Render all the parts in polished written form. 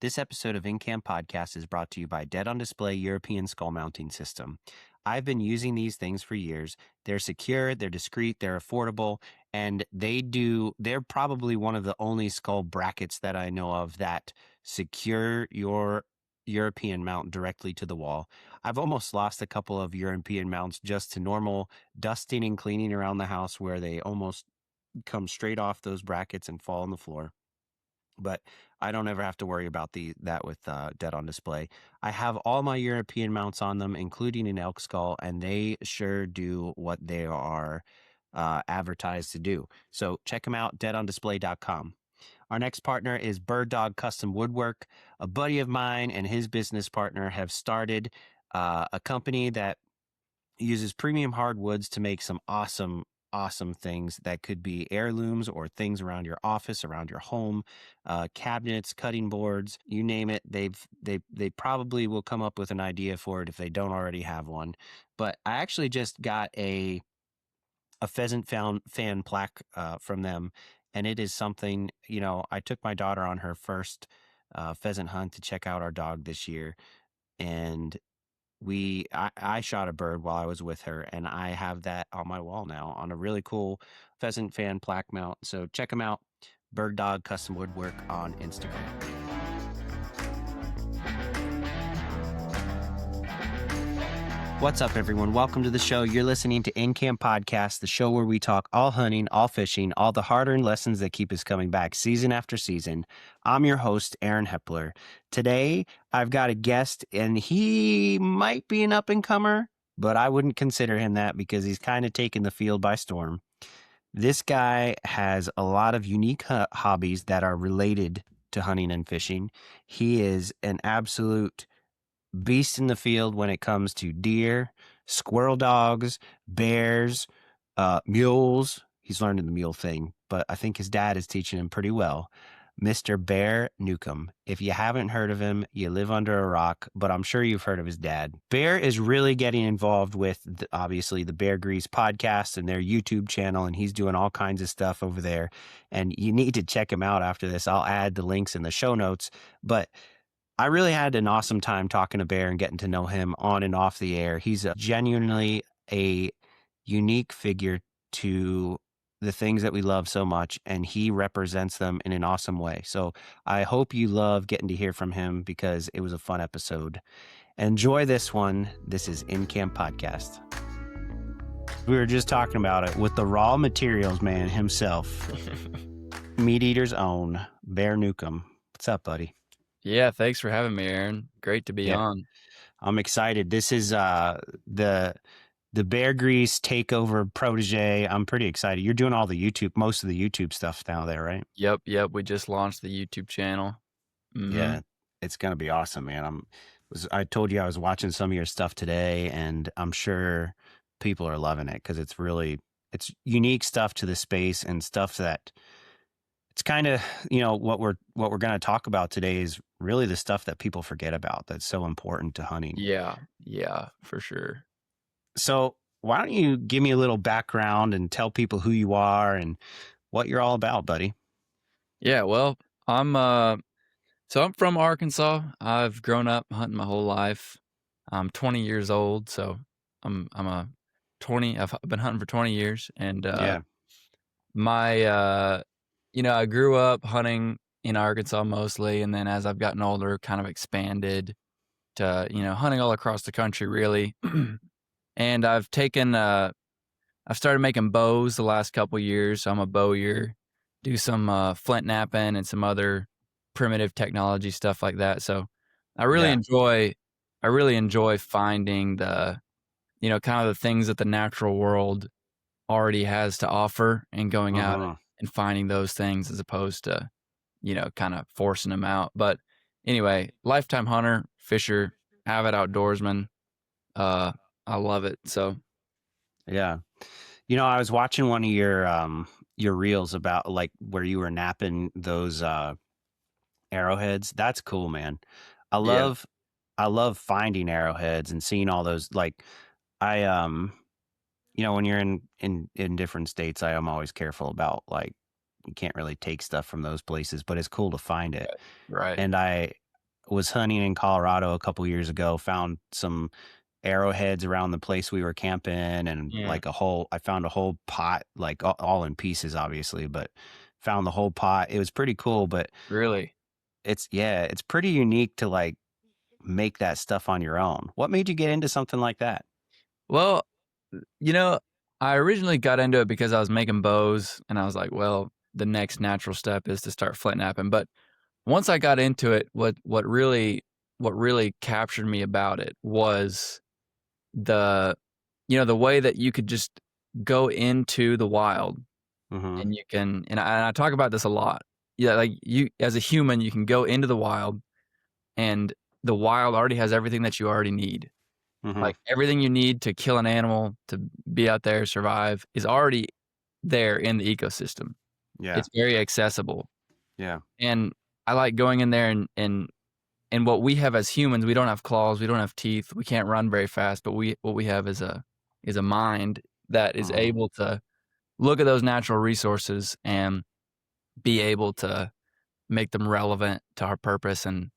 This episode of InCamp Podcast is brought to you by Dead on Display European Skull Mounting System. I've been using these things for years. They're secure, they're discreet, they're affordable, and they're probably one of the only skull brackets that I know of that secure your European mount directly to the wall. I've almost lost a couple of European mounts just to normal dusting and cleaning around the house where they almost come straight off those brackets and fall on the floor. But I don't ever have to worry about that with Dead on Display. I have all my European mounts on them, including an elk skull, and they sure do what they are advertised to do. So check them out, deadondisplay.com. Our next partner is Bird Dog Custom Woodwork. A buddy of mine and his business partner have started a company that uses premium hardwoods to make some awesome things that could be heirlooms or things around your office, around your home, cabinets, cutting boards, you name it. They probably will come up with an idea for it if they don't already have one. But I actually just got a pheasant fan plaque from them, and it is something. I took my daughter on her first pheasant hunt to check out our dog this year, and I shot a bird while I was with her, and I have that on my wall now on a really cool pheasant fan plaque mount. So check them out, Bird Dog Custom Woodwork on Instagram. What's up, everyone? Welcome to the show. You're listening to InCamp Podcast, the show where we talk all hunting, all fishing, all the hard-earned lessons that keep us coming back season after season. I'm your host, Aaron Hepler. Today, I've got a guest, and he might be an up-and-comer, but I wouldn't consider him that because he's kind of taken the field by storm. This guy has a lot of unique hobbies that are related to hunting and fishing. He is an absolute beast in the field when it comes to deer, squirrel dogs, bears, mules. He's learning the mule thing, but I think his dad is teaching him pretty well. Mr. Bear Newcomb. If you haven't heard of him, you live under a rock, but I'm sure you've heard of his dad. Bear is really getting involved with, obviously, the Bear Grease podcast and their YouTube channel, and he's doing all kinds of stuff over there, and you need to check him out after this. I'll add the links in the show notes, but I really had an awesome time talking to Bear and getting to know him on and off the air. He's genuinely a unique figure to the things that we love so much, and he represents them in an awesome way. So I hope you love getting to hear from him because it was a fun episode. Enjoy this one. This is InCamp Podcast. We were just talking about it with the raw materials man himself, Meat Eater's own Bear Newcomb. What's up, buddy? Yeah, thanks for having me, Aaron. Great to be on. I'm excited. This is the Bear Grease takeover protege. I'm pretty excited. You're doing all the most of the YouTube stuff now there, right? Yep. We just launched the YouTube channel. Mm-hmm. Yeah, it's gonna be awesome, man. I told you I was watching some of your stuff today, and I'm sure people are loving it because it's unique stuff to the space and stuff that it's kind of, what we're going to talk about today is really the stuff that people forget about that's so important to hunting. Yeah, for sure. So why don't you give me a little background and tell people who you are and what you're all about, buddy? Yeah, well, I'm from Arkansas. I've grown up hunting my whole life. I'm 20 years old, so I've been hunting for 20 years, and I grew up hunting in Arkansas mostly, and then as I've gotten older, kind of expanded to, hunting all across the country, really. And I've started making bows the last couple years. So I'm a bowyer, do some flint knapping and some other primitive technology stuff like that. So I really enjoy finding the, kind of the things that the natural world already has to offer and going out and finding those things as opposed to, kind of forcing them out. But anyway, lifetime hunter, fisher, avid outdoorsman. I love it. So, yeah. I was watching one of your reels about like where you were napping those arrowheads. That's cool, man. I love finding arrowheads and seeing all those. Like when you're in different states, I am always careful about like you can't really take stuff from those places, but it's cool to find it. Right. And I was hunting in Colorado a couple years ago, found some arrowheads around the place we were camping, and Yeah. like I found a whole pot, like all in pieces, obviously, but found the whole pot. It was pretty cool, but Really? it's pretty unique to like make that stuff on your own. What made you get into something like that? Well, you know, I originally got into it because I was making bows, and I was like, well, the next natural step is to start flint knapping. But once I got into it, what really captured me about it was the the way that you could just go into the wild, Mm-hmm. and you can and I talk about this a lot. Yeah, like you as a human, you can go into the wild, and the wild already has everything that you already need. Mm-hmm. Like, everything you need to kill an animal, to be out there, survive, is already there in the ecosystem. Yeah. It's very accessible, Yeah. and I like going in there, and what we have as humans, we don't have claws, we don't have teeth, we can't run very fast, but what we have is a mind that is Mm-hmm. able to look at those natural resources and be able to make them relevant to our purpose, and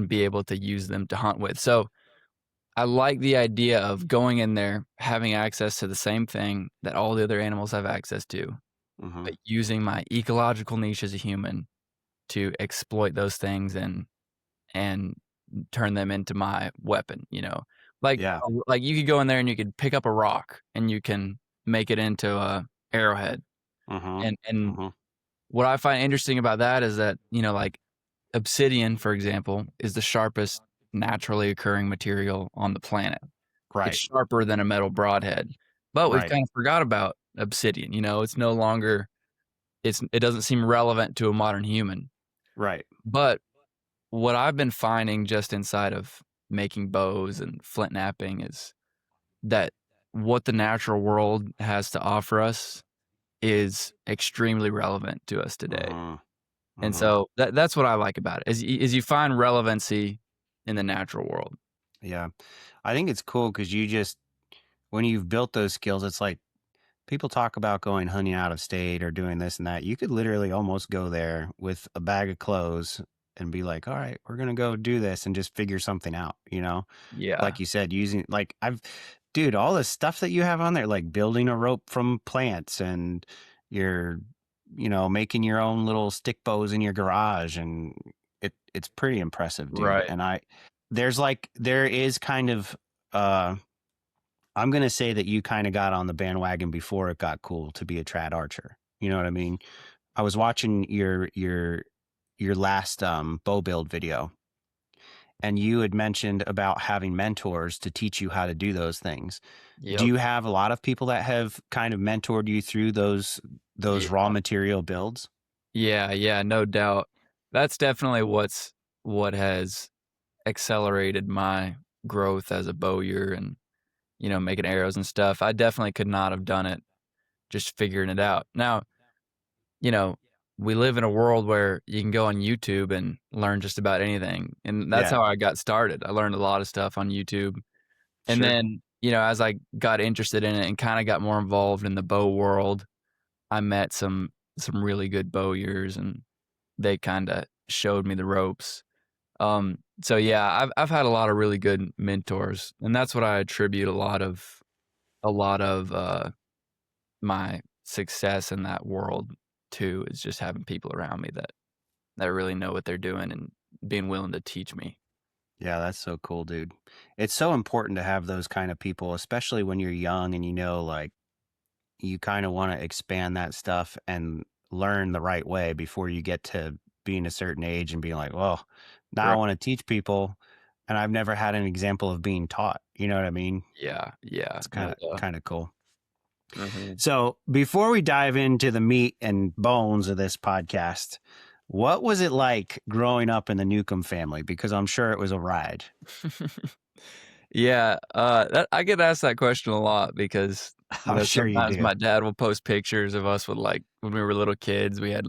be able to use them to hunt with. So I like the idea of going in there, having access to the same thing that all the other animals have access to, Mm-hmm. but using my ecological niche as a human to exploit those things, and turn them into my weapon, you know? Like Yeah. like you could go in there and you could pick up a rock and you can make it into a arrowhead. Mm-hmm. And Mm-hmm. what I find interesting about that is that, like obsidian, for example, is the sharpest naturally occurring material on the planet. It's Right. sharper than a metal broadhead, but we've Right. kind of forgot about obsidian, it's no longer it doesn't seem relevant to a modern human. Right. But what I've been finding just inside of making bows and flint knapping is that what the natural world has to offer us is extremely relevant to us today. Mm-hmm. And Mm-hmm. so that's what I like about it, is you find relevancy in the natural world. Yeah. I think it's cool because when you've built those skills, it's like people talk about going hunting out of state or doing this and that. You could literally almost go there with a bag of clothes and be like, all right, we're going to go do this and just figure something out, Yeah. Like you said, using, like, dude, all the stuff that you have on there, like building a rope from plants, and you're, making your own little stick bows in your garage. And it's pretty impressive, dude. Right. And there is kind of, I'm going to say that you kind of got on the bandwagon before it got cool to be a trad archer. You know what I mean? I was watching your last bow build video, and you had mentioned about having mentors to teach you how to do those things. Do Yep. you have a lot of people that have kind of mentored you through those raw Yeah. material builds? Yeah, no doubt. That's definitely what has accelerated my growth as a bowyer, and making arrows and stuff. I definitely could not have done it just figuring it out. Now, you know, we live in a world where you can go on YouTube and learn just about anything. And that's Yeah, how I got started. I learned a lot of stuff on YouTube. And sure. then, as I got interested in it and kind of got more involved in the bow world, I met some really good bowyers, and they kind of showed me the ropes. So yeah, I've had a lot of really good mentors, and that's what I attribute a lot of my success in that world to, is just having people around me that really know what they're doing and being willing to teach me. Yeah, that's so cool, dude. It's so important to have those kind of people, especially when you're young and like you kind of want to expand that stuff and learn the right way before you get to being a certain age and being like, well, now I Right. want to teach people, and I've never had an example of being taught. You know what I mean? Yeah, It's kind no of doubt. kind of cool. Mhm. So before we dive into the meat and bones of this podcast, what was it like growing up in the Newcomb family? Because I'm sure it was a ride. Yeah, I get asked that question a lot because, I'm sure you sometimes do. my dad will post pictures of us with, like, when we were little kids, we had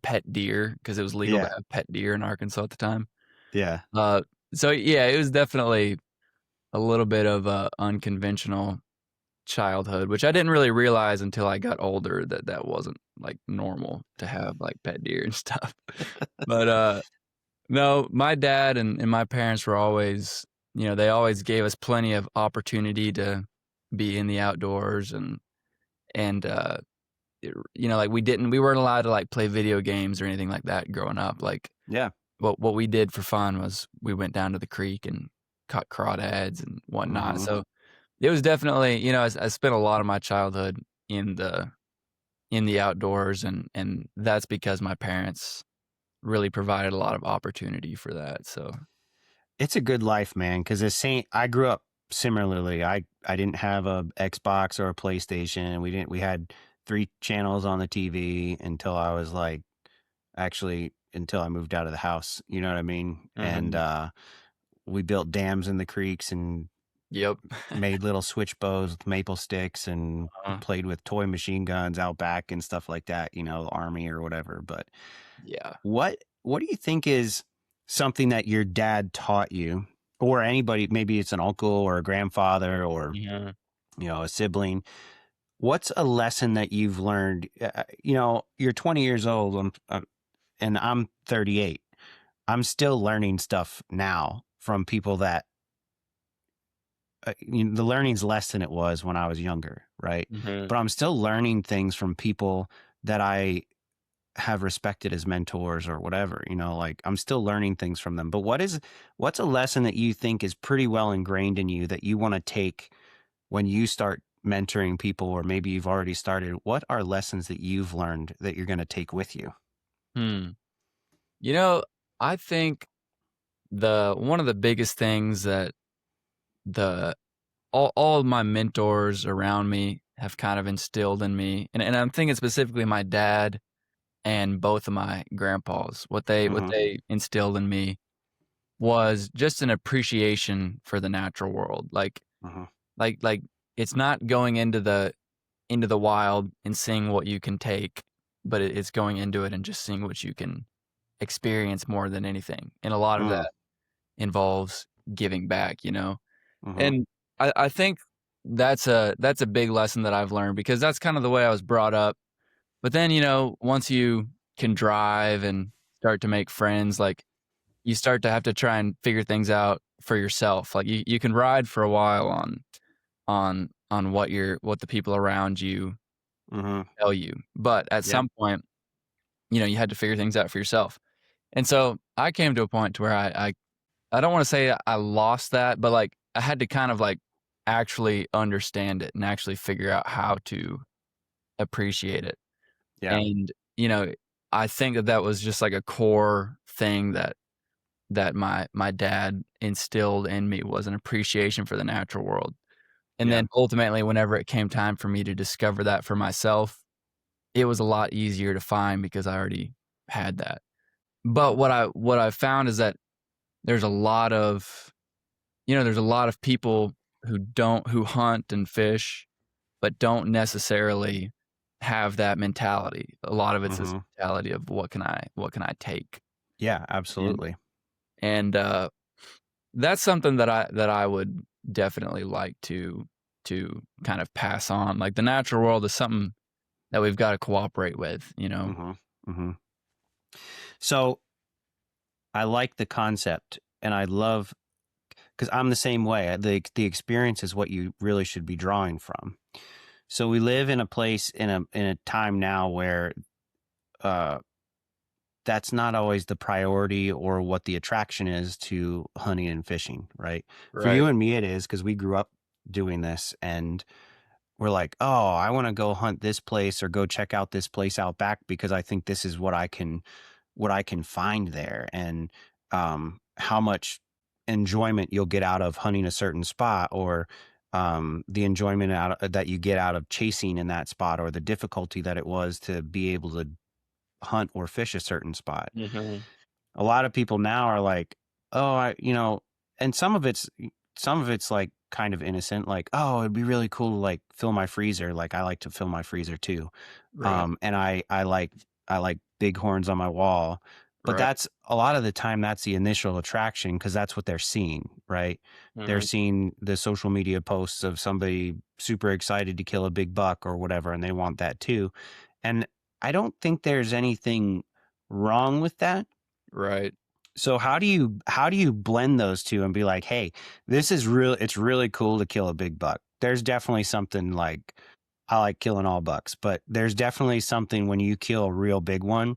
pet deer because it was legal to Yeah. have pet deer in Arkansas at the time. Yeah. Uh, so yeah, it was definitely a little bit of a unconventional childhood, which I didn't really realize until I got older, that that wasn't, like, normal to have, like, pet deer and stuff. But, No, my dad and my parents were always, they always gave us plenty of opportunity to be in the outdoors and like we weren't allowed to like play video games or anything like that growing up. Like Yeah. what we did for fun was we went down to the creek and caught crawdads and whatnot. Hmm. So it was definitely, I spent a lot of my childhood in the outdoors and that's because my parents really provided a lot of opportunity for that. So It's a good life, man. Because I grew up similarly. I didn't have a Xbox or a PlayStation. We had 3 channels on the TV until I was like, actually, until I moved out of the house. You know what I mean? And mhm. we built dams in the creeks and Yep. made little switch bows with maple sticks and Uh, played with toy machine guns out back and stuff like that. Army or whatever. But yeah. what do you think is something that your dad taught you, or anybody? Maybe it's an uncle or a grandfather or Mhm. a sibling. What's a lesson that you've learned? You're 20 years old, and I'm 38. I'm still learning stuff now from people that the learning's less than it was when I was younger, right? Mhm. But I'm still learning things from people that I have respected as mentors or whatever. Like I'm still learning things from them. But what's a lesson that you think is pretty well ingrained in you that you want to take when you start mentoring people, or maybe you've already started? What are lessons that you've learned that you're going to take with you? Hmm. You know, I think the one of the biggest things that the all of my mentors around me have kind of instilled in me, and I'm thinking specifically my dad and both of my grandpas, what Mm-hmm. they instilled in me was just an appreciation for the natural world. Mm-hmm. Like it's not going into the wild and seeing what you can take, but it's going into it and just seeing what you can experience more than anything. And a lot of Mm-hmm. that involves giving back. Mm-hmm. And I think that's a big lesson that I've learned because that's kind of the way I was brought up. But then, once you can drive and start to make friends, like you start to have to try and figure things out for yourself. Like you can ride for a while on what the people around you Mm-hmm. tell you. But at Yep. some point, you had to figure things out for yourself. And so I came to a point to where I don't want to say I lost that, but like I had to kind of like actually understand it and actually figure out how to appreciate it. Yeah. And, I think that was just like a core thing that my dad instilled in me was an appreciation for the natural world. And Yeah. then ultimately, whenever it came time for me to discover that for myself, it was a lot easier to find because I already had that. But what I found is that there's a lot of there's a lot of people who hunt and fish, but don't necessarily have that mentality. A lot of it's this Mm-hmm. mentality of what can I take? Yeah. And Absolutely. and that's something that I would definitely like to kind of pass on. Like the natural world is something that we've got to cooperate with. Mm-hmm. Mm-hmm. So I like the concept, and I love, because I'm the same way. The experience is what you really should be drawing from. So we live in a place, in a time now where uh, that's not always the priority or what the attraction is to hunting and fishing, right? For Right. you and me, it is, because we grew up doing this, and we're like, oh, I want to go hunt this place or go check out this place out back because I think this is what I can find there, and how much enjoyment you'll get out of hunting a certain spot, or the enjoyment that you get out of chasing in that spot, or the difficulty that it was to be able to hunt or fish a certain spot. Mhm. A lot of people now are like, oh, and some of it's like kind of innocent, like, oh, it'd be really cool to like fill my freezer. Like I like to fill my freezer too. Right. And I like bighorns on my wall, but Right. that's a lot of the time that's the initial attraction because that's what they're seeing, right? They're Mhm. seeing the social media posts of somebody super excited to kill a big buck or whatever, and they want that too. And I don't think there's anything wrong with that. Right. So how do you blend those two and be like, hey, this is real. It's really cool to kill a big buck. There's definitely something like I like killing all bucks, but there's definitely something when you kill a real big one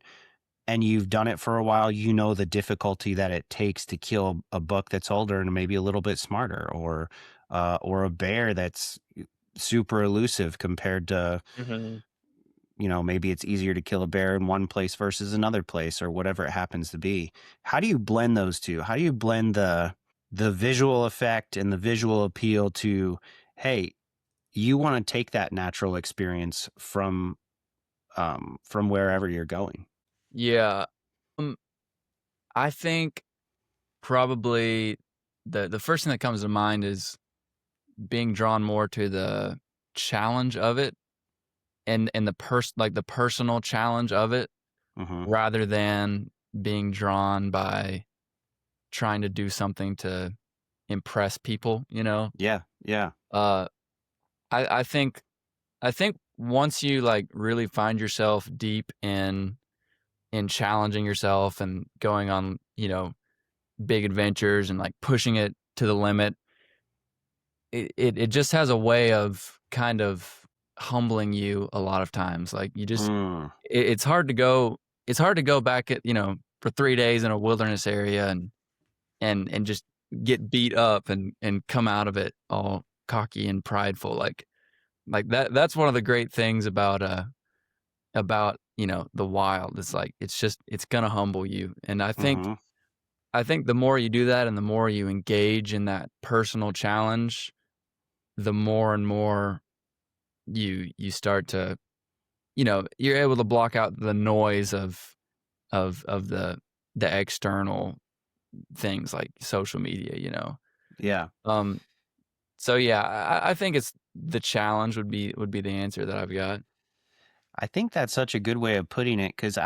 and you've done it for a while, you know the difficulty that it takes to kill a buck that's older and maybe a little bit smarter, or a bear that's super elusive compared to, Mm-hmm. maybe it's easier to kill a bear in one place versus another place or whatever it happens to be. How do you blend those two? How do you blend the visual effect and the visual appeal to, hey, you want to take that natural experience from wherever you're going? Yeah. Um, I think probably the first thing that comes to mind is being drawn more to the challenge of it and the personal challenge of it Hmm. rather than being drawn by trying to do something to impress people, you know? Yeah, yeah. Uh I think once you like really find yourself deep in challenging yourself and going on, big adventures and like pushing it to the limit, it just has a way of kind of humbling you a lot of times. Like you just Mm, it's hard to go back at, for 3 days in a wilderness area and just get beat up and come out of it all cocky and prideful. Like that's one of the great things about, the wild. It's like it's gonna humble you. And mhm. I think the more you do that and the more you engage in that personal challenge, the more and more you start to, you're able to block out the noise of the external things like social media. Yeah. Um, so yeah, I think it's the challenge would be the answer that I've got. I think that's such a good way of putting it because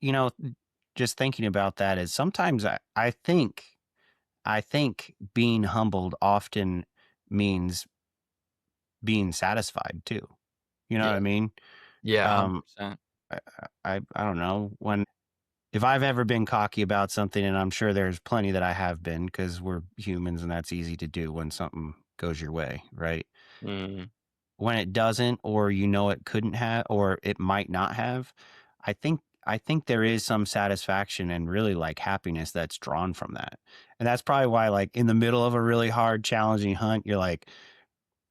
you know, just thinking about that is sometimes I think being humbled often means being satisfied too. You know what Yeah. I mean? Yeah, Um, 100%. I don't know when if I've ever been cocky about something, and I'm sure there's plenty that I have been because we're humans and that's easy to do when something goes your way, right? Mhm. When it doesn't, or it couldn't have, or it might not have, I think there is some satisfaction and really like happiness that's drawn from that. And that's probably why, like, in the middle of a really hard, challenging hunt, you're like,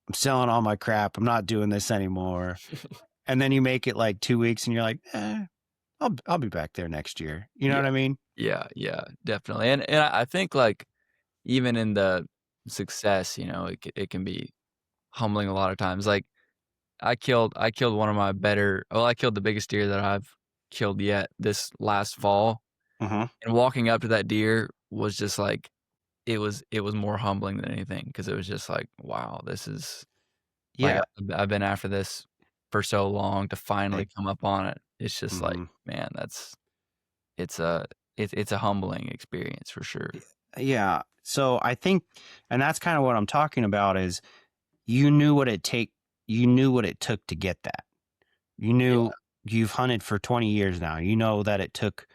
I'm selling all my crap. I'm not doing this anymore. And then you make it like 2 weeks and you're like, I'll be back there next year. You know Yeah. what I mean? Yeah, yeah, definitely. And I think like even in the success, it can be humbling a lot of times. Like I killed one of my better well, I killed the biggest deer that I've killed yet this last fall. Hmm. And walking up to that deer was just like it was more humbling than anything because it was just like, wow, this is like Yeah. I've been after this for so long to finally Like, come up on it. It's just like, hmm. man, it's a it's a humbling experience for sure. Yeah. So I think, and that's kind of what I'm talking about is you knew what it take, you knew what it took to get that. You Yeah. knew you've hunted for 20 years now. You know that it took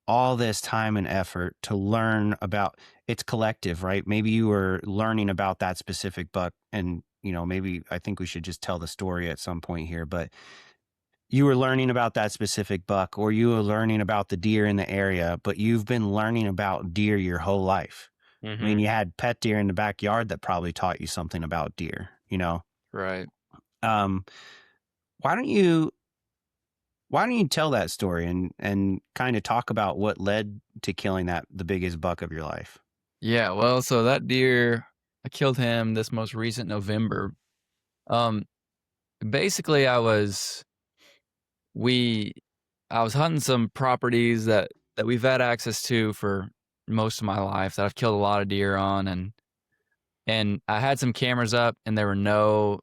all this time and effort to learn about it's collective, right? Maybe you were learning about that specific buck and maybe I think we should just tell the story at some point here, but you were learning about that specific buck or you were learning about the deer in the area, but you've been learning about deer your whole life. I mean, Mhm. you had pet deer in the backyard that probably taught you something about deer. Right. Um, why don't you Why don't you tell that story and kind of talk about what led to killing the biggest buck of your life? Yeah, well, so that deer, I killed him this most recent November. Um, basically we I was hunting some properties that we've had access to for most of my life that I've killed a lot of deer on and I had some cameras up and there were no,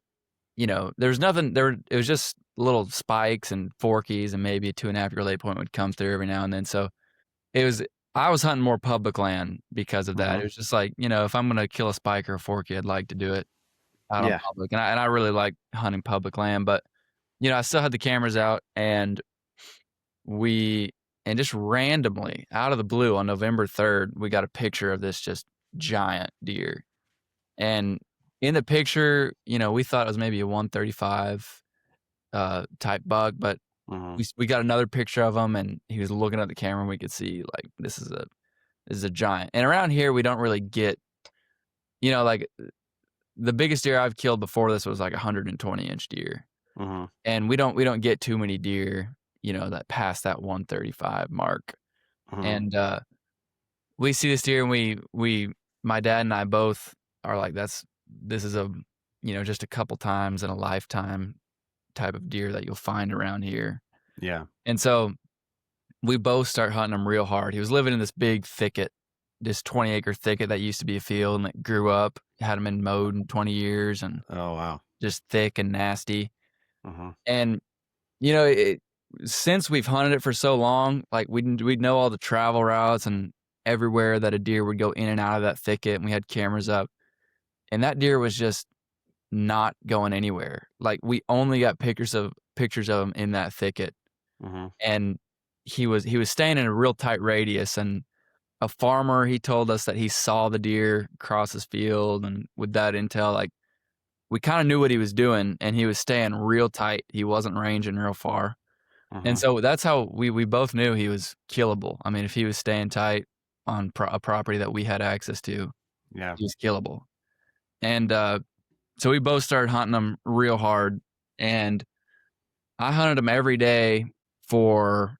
there was nothing there. It was just little spikes and forkies and maybe a 2.5 year lay point would come through every now and then. So it was I was hunting more public land because of that. It Hmm. was just like, if I'm gonna kill a spike or a forky, I'd like to do it out on Yeah. public, and I really like hunting public land, but, I still had the cameras out, and we And just randomly, out of the blue, on November 3rd, we got a picture of this just giant deer. And in the picture, we thought it was maybe a 135 type buck, but Mm-hmm. we got another picture of him, and he was looking at the camera, and we could see like this is a giant. And around here, we don't really get, like the biggest deer I've killed before this was like a 120-inch deer, Mm-hmm. and we don't get too many deer, that pass that 135 mark. Mm-hmm. And we see this deer, and we my dad and I both are like, this is a just a couple times in a lifetime type of deer that you'll find around here. Yeah. And so we both start hunting him real hard. He was living in this big thicket, this 20-acre thicket that used to be a field, and it grew up, hadn't been mowed in 20 years, and Oh, wow. just thick and nasty. Mm-hmm. And since we've hunted it for so long, like we'd know all the travel routes and everywhere that a deer would go in and out of that thicket, and we had cameras up. And that deer was just not going anywhere. Like, we only got pictures of him in that thicket, Mm-hmm. and he was staying in a real tight radius. And a farmer, he told us that he saw the deer cross his field, and with that intel, like, we kind of knew what he was doing, and he was staying real tight. He wasn't ranging real far. Mm-hmm. And so that's how we both knew he was killable. I mean, if he was staying tight on a property that we had access to, Yeah. he was killable. And so we both started hunting him real hard, and I hunted him every day for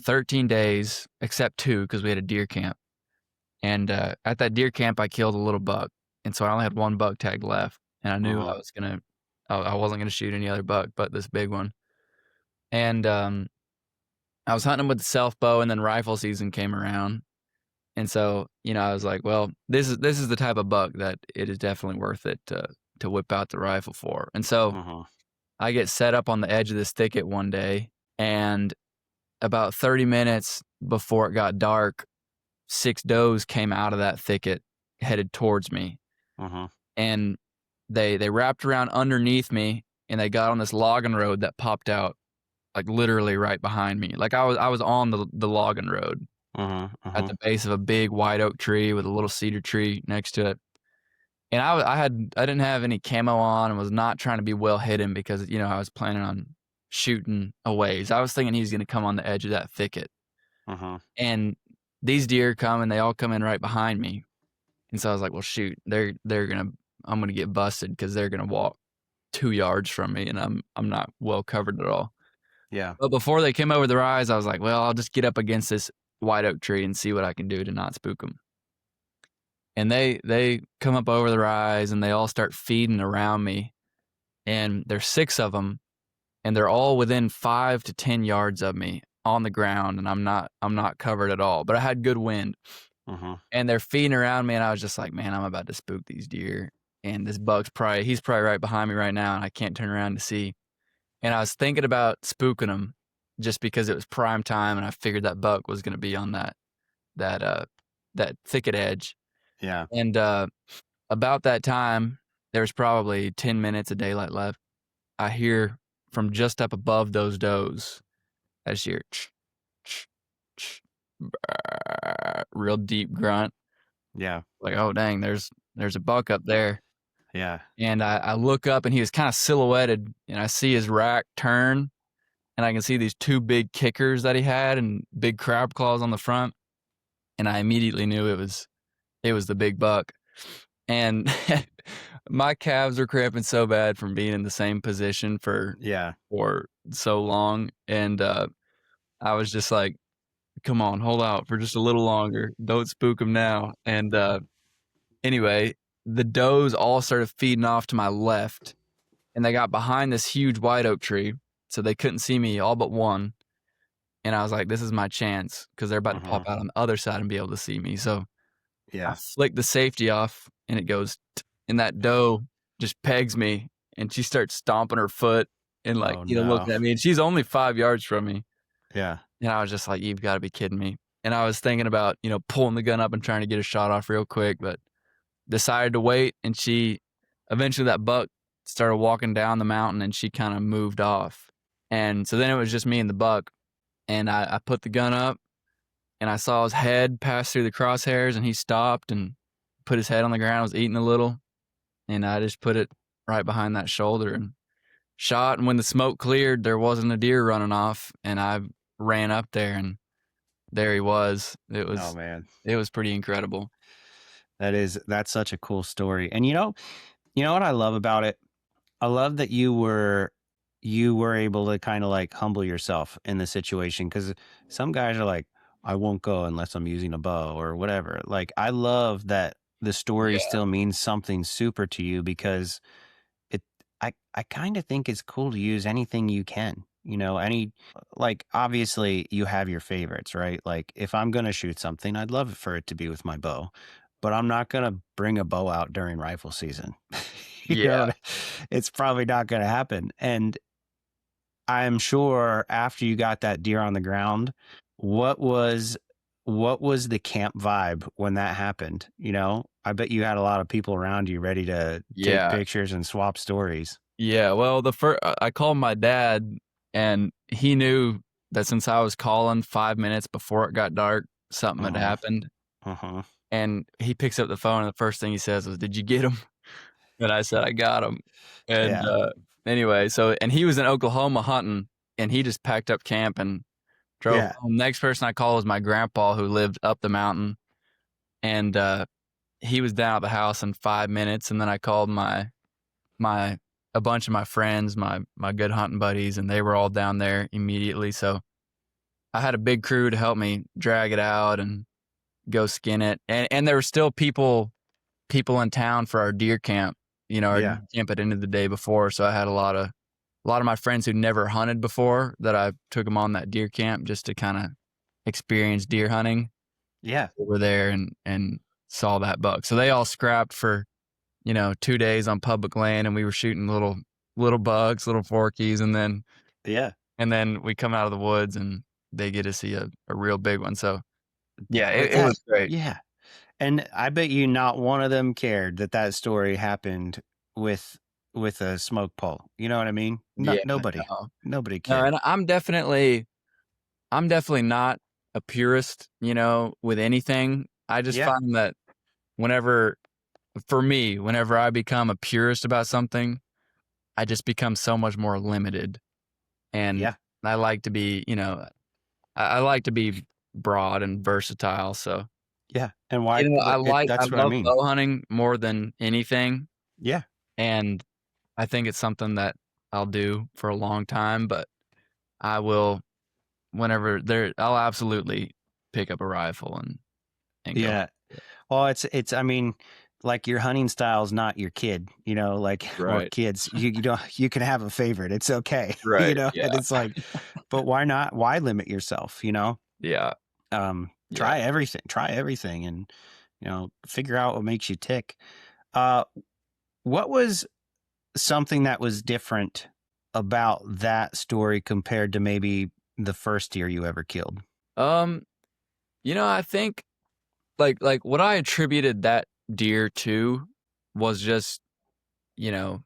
13 days, except 2, because we had a deer camp. And at that deer camp, I killed a little buck, and so I only had 1 buck tag left, and I knew Mm-hmm. I wasn't gonna shoot any other buck but this big one. And I was hunting him with the self bow, and then rifle season came around, and so I was like, well, this is the type of buck that it is definitely worth it to whip out the rifle for. And so Mm-hmm. I get set up on the edge of this thicket one day, and about 30 minutes before it got dark, 6 does came out of that thicket headed towards me, Mm-hmm. and they wrapped around underneath me, and they got on this logging road that popped out like literally right behind me. Like, I was on the logging road at Mm-hmm. the base of a big white oak tree with a little cedar tree next to it. And I didn't have any camo on, and was not trying to be well hidden because I was planning on shooting a ways. I was thinking he's going to come on the edge of that thicket, Mm-hmm. and these deer come, and they all come in right behind me. And so I was like, well, shoot, I'm gonna get busted because they're gonna walk 2 yards from me, and I'm not well covered at all. Yeah. But before they came over the rise, I was like, well, I'll just get up against this white oak tree and see what I can do to not spook them. And they come up over the rise, and they all start feeding around me. And there's 6 of them, and they're all within 5 to 10 yards of me on the ground, and I'm not covered at all. But I had good wind, Mm-hmm. and they're feeding around me, and I was just like, man, I'm about to spook these deer. And this buck's he's probably right behind me right now, and I can't turn around to see. And I was thinking about spooking him just because it was prime time, and I figured that buck was going to be on that that thicket edge. Yeah. And about that time, there was probably 10 minutes of daylight left. I hear from just up above those does, I just hear real deep grunt. Yeah. Like, oh dang, there's a buck up there. Yeah. And I look up, and he was kind of silhouetted, and I see his rack turn, and I can see these 2 big kickers that he had and big crab claws on the front. And I immediately knew it was the big buck. And my calves are cramping so bad from being in the same position for Yeah. so long. And I was just like, come on, hold out for just a little longer. Don't spook him now. And anyway, the does all started feeding off to my left, and they got behind this huge white oak tree, so they couldn't see me, all but one. And I was like, this is my chance, because they're about to Mm-hmm. pop out on the other side and be able to see me. So I Yeah. flick the safety off, and it goes, and that doe just pegs me, and she starts stomping her foot and, like, Oh, no. looking at me, and she's only 5 yards from me. Yeah. And I was just like, you've got to be kidding me. And I was thinking about, pulling the gun up and trying to get a shot off real quick, but decided to wait. And eventually that buck started walking down the mountain, and she kind of moved off. And so then it was just me and the buck. and I put the gun up, and I saw his head pass through the crosshairs, and he stopped and put his head on the ground, was eating a little, and I just put it right behind that shoulder and shot, and when the smoke cleared, there wasn't a deer running off, and I ran up there, and there he was. Oh man, It was pretty incredible. that's such a cool story. And you know what I love about it? I love that you were able to kind of like humble yourself in the situation, because some guys are like, I won't go unless I'm using a bow or whatever. Like, I love that the story Yeah. still means something super to you, because it I kind of think it's cool to use anything you can. Any, like, obviously you have your favorites, right? Like, if I'm gonna shoot something, I'd love for it to be with my bow, but I'm not gonna bring a bow out during rifle season. Yeah. It's probably not gonna happen. And I'm sure after you got that deer on the ground, what was what was the camp vibe when that happened? I bet you had a lot of people around you ready to take Yeah. pictures and swap stories. Yeah, well, I called my dad, and he knew that since I was calling 5 minutes before it got dark, something had Uh-huh. happened, Uh-huh. and he picks up the phone, and the first thing he says was, "Did you get him?" And I said, "I got him." And, Yeah. anyway, and he was in Oklahoma hunting, and he just packed up camp and drove Yeah. home. Next person I called was my grandpa who lived up the mountain, and, he was down at the house in 5 minutes, and then I called my a bunch of my friends, my good hunting buddies, and they were all down there immediately. So I had a big crew to help me drag it out and go skin it. And there were still people in town for our deer camp. Our Yeah. deer camp had ended the day before, so I had a lot of my friends who never hunted before that I took them on that deer camp just to kind of experience deer hunting Yeah. over there and saw that buck. So they all scrapped for 2 days on public land, and we were shooting little bugs, little forkies, Yeah. and then we come out of the woods and they get to see a real big one. So yeah, But it was great. yeah. And I bet you not one of them cared that story happened with a smoke pole. You know what I mean? Yeah, Nobody. no, Nobody no, cared. and I'm definitely not a purist, with anything. I just Yeah. find that whenever, for me, whenever I become a purist about something, I just become so much more limited, and Yeah. I like to be, I like to be broad and versatile. So, Yeah. And why I that's what I love mean. bow hunting more than anything, Yeah. and I think it's something that I'll do for a long time. But I will, I'll absolutely pick up a rifle and go. Yeah. Well, I mean, like, your hunting style is not your kid, like, or Right. kids. You can have a favorite. It's okay. Right. And Yeah. it's like, but why not? Why limit yourself? Yeah. Yeah. Try everything. Try everything, and figure out what makes you tick. Uh, what was something that was different about that story compared to maybe the first deer you ever killed? Um, I think like what I attributed that deer to was just, you know,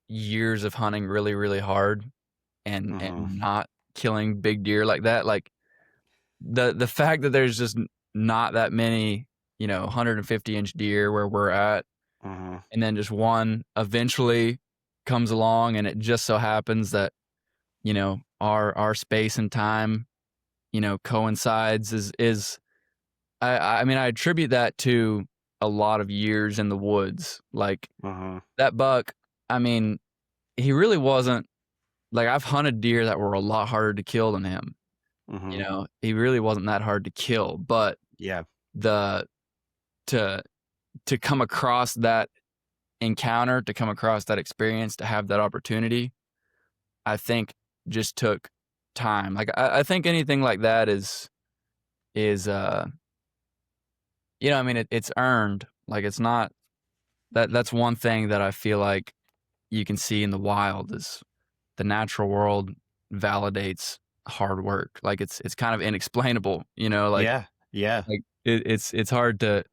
years of hunting really, really hard Mm-hmm. and not killing big deer like that. Like the fact that there's just not that many, 150-inch deer where we're at, Mm-hmm. and then just one eventually comes along, and it just so happens that, our space and time, coincides is I mean, I attribute that to a lot of years in the woods. Like Mm-hmm. that buck, I mean, he really wasn't like I've hunted deer that were a lot harder to kill than him. Mm-hmm. He really wasn't that hard to kill, but Yeah. the to to come across that encounter, to come across that experience, to have that opportunity, I think just took time. Like I think anything like that is I mean it's earned. Like it's not that's one thing that I feel like you can see in the wild is the natural world validates hard work. Like it's kind of inexplainable, Yeah. Yeah. it's hard to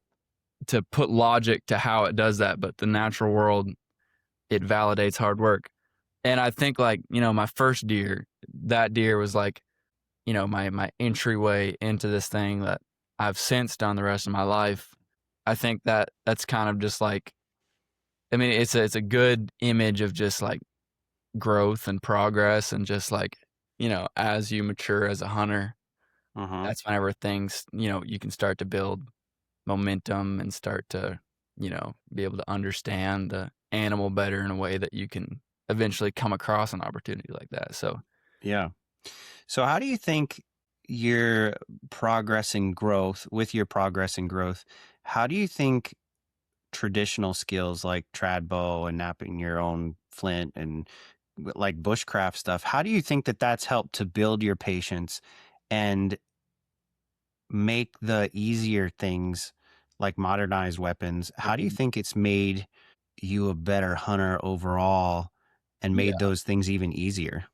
put logic to how it does that, but the natural world, it validates hard work. And I think like, my first deer, that deer was like my entryway into this thing that I've since done the rest of my life. I think that that's kind of just like, I mean, it's a good image of just like growth and progress and just like, as you mature as a hunter, Mhm. that's whenever things, you can start to build momentum and start to, be able to understand the animal better in a way that you can eventually come across an opportunity like that. So, Yeah. So how do you think your with your progress and growth, how do you think traditional skills like trad bow and knapping your own flint and like bushcraft stuff, how do you think that that's helped to build your patience and make the easier things like modernized weapons? How do you Mhm. think it's made you a better hunter overall and Yeah. made those things even easier?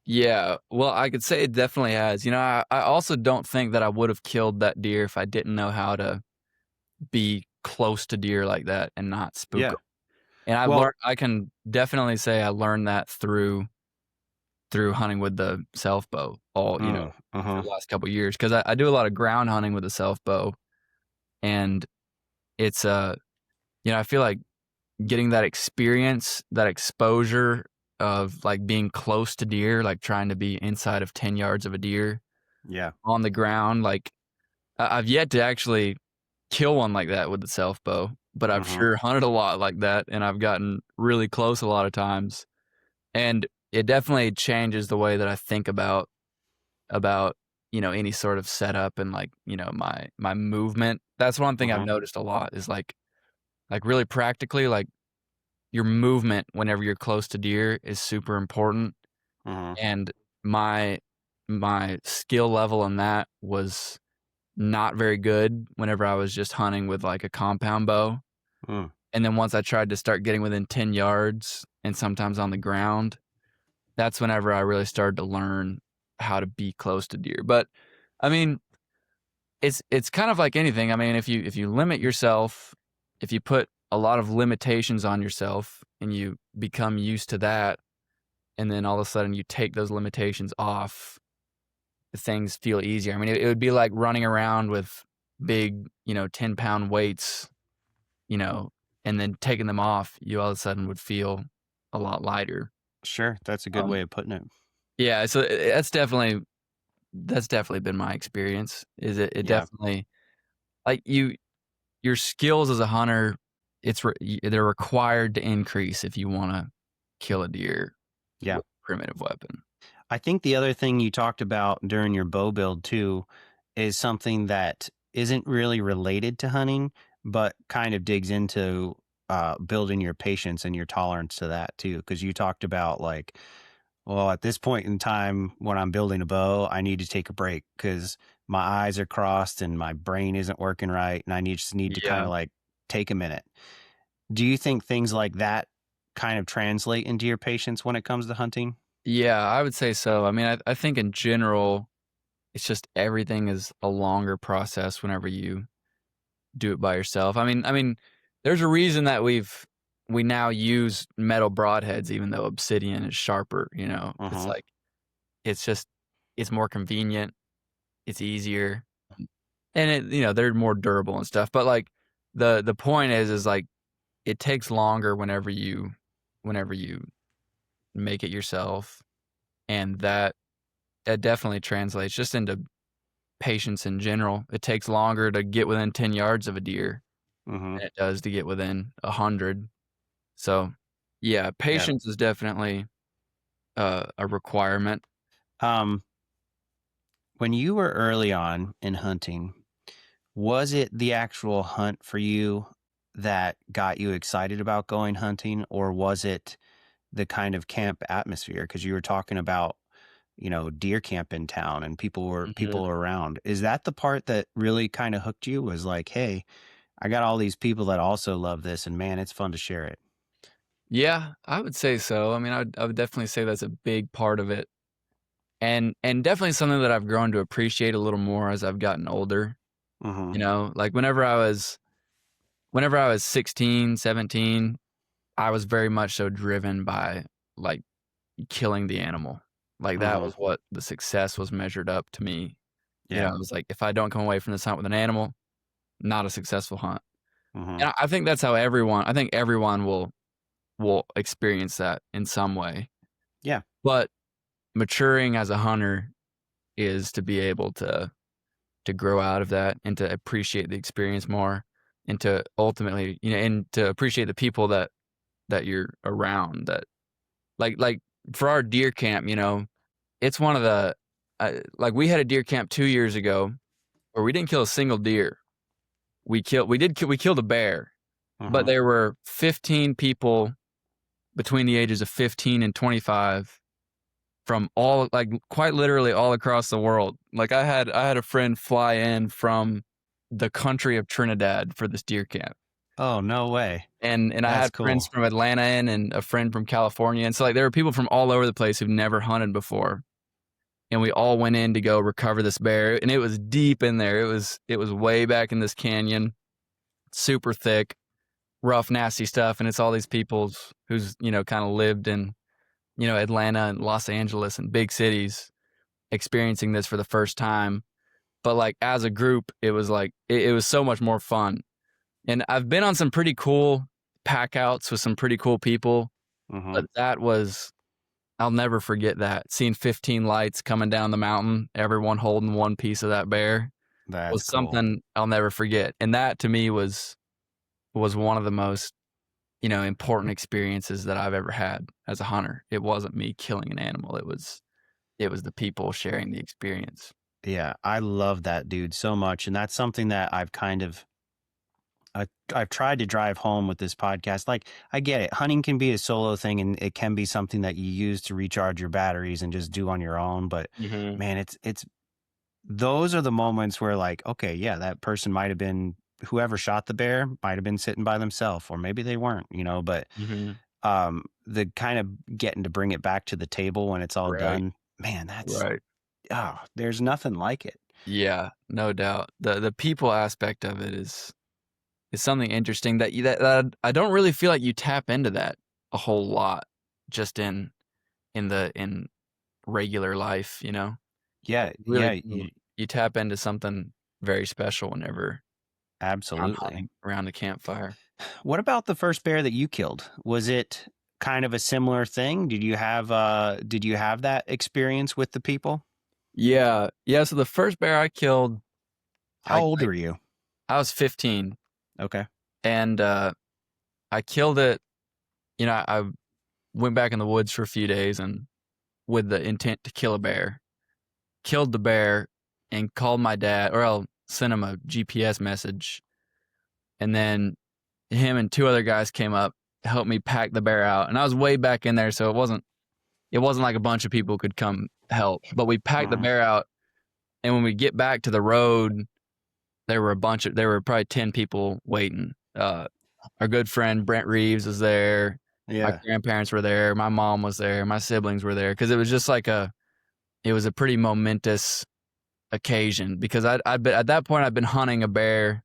Yeah. Well, I could say it definitely has. I also don't think that I would have killed that deer if I didn't know how to be close to deer like that and not spook Yeah. 'em. And Well, I can definitely say I learned that through hunting with the self bow for uh-huh. the last couple years, 'cause I do a lot of ground hunting with the self bow, and it's, I feel like getting that experience, that exposure of, like, being close to deer, like, trying to be inside of 10 yards of a deer Yeah. on the ground, like, I've yet to actually kill one like that with the self bow, but I've Uh-huh. sure hunted a lot like that, and I've gotten really close a lot of times, and it definitely changes the way that I think about, any sort of setup and, like, my movement. That's one thing I've Uh-huh. noticed a lot is, like, really practically, like, your movement whenever you're close to deer is super important, Uh-huh. and my my skill level in that was not very good whenever I was just hunting with, like, a compound bow, Mm. and then once I tried to start getting within 10 yards and sometimes on the ground, that's whenever I really started to learn how to be close to deer. But, I mean, it's kind of like anything. I mean, if you limit yourself, if you put a lot of limitations on yourself and you become used to that, and then all of a sudden you take those limitations off, things feel easier. I mean, it would be like running around with big, 10-pound weights, you know, and then taking them off, you all of a sudden would feel a lot lighter. Sure, that's a good Um, way of putting it. yeah, so that's definitely been my experience. Is it Yeah. definitely like your skills as a hunter, they're required to increase if you wanna kill a deer Yeah. with a primitive weapon. I think the other thing you talked about during your bow build too is something that isn't really related to hunting, but kind of digs into building your patience and your tolerance to that too. Because you talked about like, well, at this point in time when I'm building a bow, I need to take a break because my eyes are crossed and my brain isn't working right, and just need to kind Yeah. of like take a minute. Do you think things like that kind of translate into your patience when it comes to hunting? Yeah, I would say so. I mean, I think in general, it's just everything is a longer process whenever you do it by yourself. I mean, there's a reason that we now use metal broadheads even though obsidian is sharper, you know? It's Uh-huh. like it's just it's more convenient, it's easier, and they're more durable and stuff. But like the point is like it takes longer whenever you make it yourself, and that definitely translates just into patience in general. It takes longer to get within 10 yards of a deer Uh-huh. than it does to get within 100. So, yeah, Yeah. patience is definitely, a requirement. Um, when you were early on in hunting, was it the actual hunt for you that got you excited about going hunting, or was it the kind of camp atmosphere? Because you were talking about, deer camp in town and Mhm. people were around. Is that the part that really kind of hooked you? Was like, hey, I got all these people that also love this, and man, it's fun to share it. Yeah, I would say so. I mean, I would definitely say that's a big part of it, and definitely something that I've grown to appreciate a little more as I've gotten older, Uh-huh. like, whenever I was 16, 17, I was very much so driven by, like, killing the animal. Like, that Mhm. was what the success was measured up to me. You know, Yeah. it was like, if I don't come away from this hunt with an animal, not a successful hunt. Mhm. And I think that's how I think everyone will experience that in some way. Yeah. But maturing as a hunter is to be able to grow out of that and to appreciate the experience more and to ultimately, and to appreciate the people that you're around that like for our deer camp, it's one of the like we had a deer camp 2 years ago where we didn't kill a single deer. We killed a bear, but Mhm. there were 15 people between the ages of 15 and 25 from all like quite literally all across the world. Like I had a friend fly in from the country of Trinidad for this deer camp. Oh, no way. And I That's had friends cool. from Atlanta in and a friend from California. And so like there were people from all over the place who've never hunted before. And we all went in to go recover this bear. And it was deep in there. It was way back in this canyon, super thick, rough, nasty stuff. And it's all these people's who's, kind of lived in, Atlanta and Los Angeles and big cities experiencing this for the first time. But like as a group, it was like it was so much more fun. And I've been on some pretty cool pack outs with some pretty cool people, but Mhm. that was I'll never forget that. Seeing 15 lights coming down the mountain, everyone holding one piece of that bear That's was cool. something I'll never forget. And that to me was one of the most, important experiences that I've ever had as a hunter. It wasn't me killing an animal. It was the people sharing the experience. Yeah, I love that dude so much, and that's something that I've tried to drive home with this podcast. Like, I get it. Hunting can be a solo thing and it can be something that you use to recharge your batteries and just do on your own, but Mhm. man, it's those are the moments where like, okay, yeah, that person might have been whoever shot the bear might have been sitting by themselves or maybe they weren't, but Mhm. the kind of getting to bring it back to the table when it's all Right. done, man, that's Right. there's nothing like it. Yeah, no doubt. The people aspect of it is something interesting that I don't really feel like you tap into that a whole lot just in regular life, Yeah, really yeah, you tap into something very special whenever I'm absolutely. hunting around the campfire. What about the first bear that you killed? Was it kind of a similar thing? Did you have that experience with the people? Yeah. Yeah, so the first bear I killed, How I old I were you? I was 15 Okay. and, I killed it, I went back in the woods for a few days and with the intent to kill a bear. Killed the bear and called my dad, or I'll send him a GPS message. And then him and two other guys came up, helped me pack the bear out. And I was way back in there, so it wasn't like a bunch of people could come help. But we packed the Mhm. bear out, and when we get back to the road, there were probably 10 people waiting. Our good friend Brent Reeves was there. My Yeah. grandparents were there. My mom was there. My siblings were there because it was just like it was a pretty momentous occasion because I'd been at that point I'd been hunting a bear.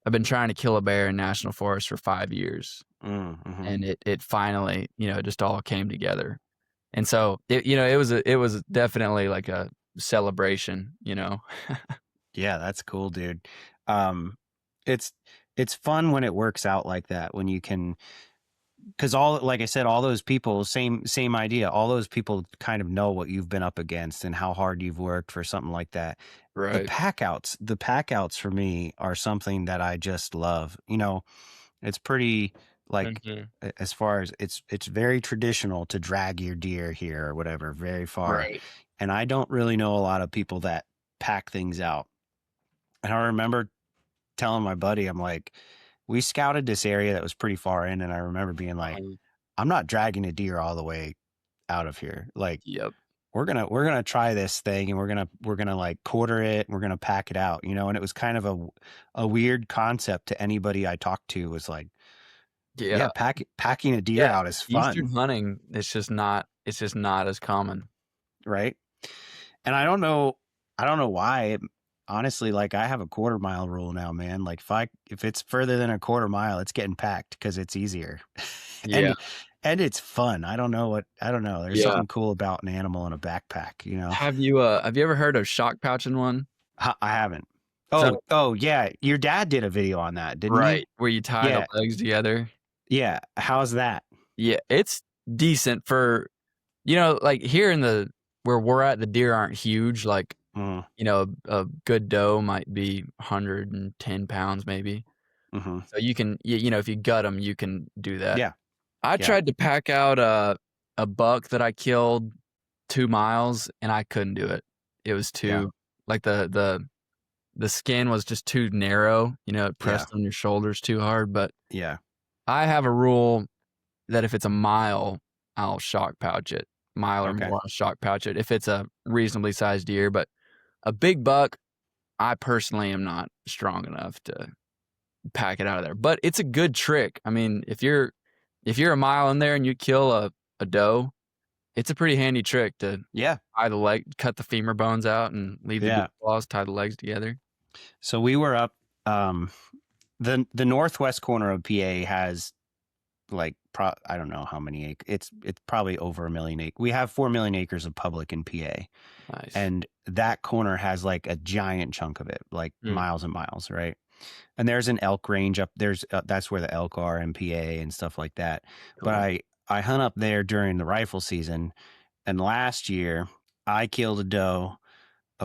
I've been trying to kill a bear in national forest for 5 years, Mhm. and it finally just all came together. And so it was definitely like a celebration. Yeah, that's cool, dude. Um, it's it's fun when it works out like that, when you can, because all like I said, all those people, same idea. All those people kind of know what you've been up against and how hard you've worked for something like that. Right. The pack outs for me are something that I just love. It's pretty like Mhm. as far as it's very traditional to drag your deer here or whatever very far. Right. And I don't really know a lot of people that pack things out. And I remember telling my buddy, I'm like, we scouted this area that was pretty far in, and I remember being like, Mhm. I'm not dragging a deer all the way out of here. Like Yep. we're gonna try this thing and we're gonna like quarter it and we're gonna pack it out, and it was kind of a weird concept to anybody I talked to was like, yeah, Yeah. packing a deer Yeah. out is Eastern fun, hunting, it's just not as common. right? And I don't know why. Honestly, like I have a quarter mile rule now, man. Like if it's further than a quarter mile, it's getting packed because it's easier. Yeah. and And it's fun. I don't know. There's Yeah. something cool about an animal in a backpack, you know? Have you ever heard of shock pouching one? I haven't. So Oh, yeah. Your dad did a video on that, didn't he? right, where you tie the Yeah. legs together. Yeah. How's that? Yeah, it's decent for like here in the where we're at, the deer aren't huge. Like, Mm, a good doe might be 110 pounds maybe. mm-hmm. So you can, if you gut them, you can do that. Yeah. I Yeah. tried to pack out a buck that I killed 2 miles, and I couldn't do it. It was Yeah. too like the skin was just too narrow. It Yeah. pressed on your shoulders too hard. But Yeah. I have a rule that if it's a mile, I'll shock pouch it. Mile or Okay. more, I'll shock pouch it if it's a reasonably sized deer. But a big buck, I personally am not strong enough to pack it out of there. But it's a good trick. I mean, if you're a mile in there and you kill a doe, it's a pretty handy trick to Yeah. tie the leg, cut the femur bones out, and leave the Yeah. deer claws, tie the legs together. So we were up, the northwest corner of PA has like, I don't know how many acres. It's probably over 1 million acres. We have 4 million acres of public in PA. Nice. And that corner has like a giant chunk of it, like miles and miles, right? And there's an elk range up there's that's where the elk are in PA and stuff like that. Cool. But I hunt up there during the rifle season, and last year I killed a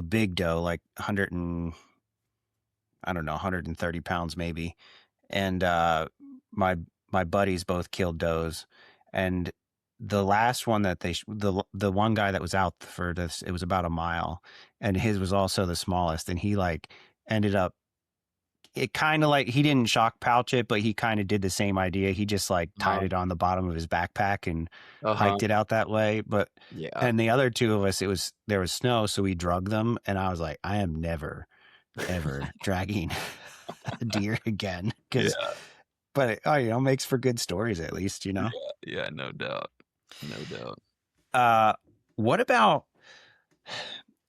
big doe, like 130 pounds maybe. And my my buddies both killed does, and the last one that the one guy that was out for this, it was about a mile, and his was also the smallest, and he like ended up, it kind of like, he didn't shock pouch it, but he kind of did the same idea. He just like tied it on the bottom of his backpack and hiked it out that way. But Yeah. and the other two of us, there was snow, so we drug them, and I was like, I am never ever dragging a deer again, because but it makes for good stories, at least, Yeah, no doubt. No doubt. What about,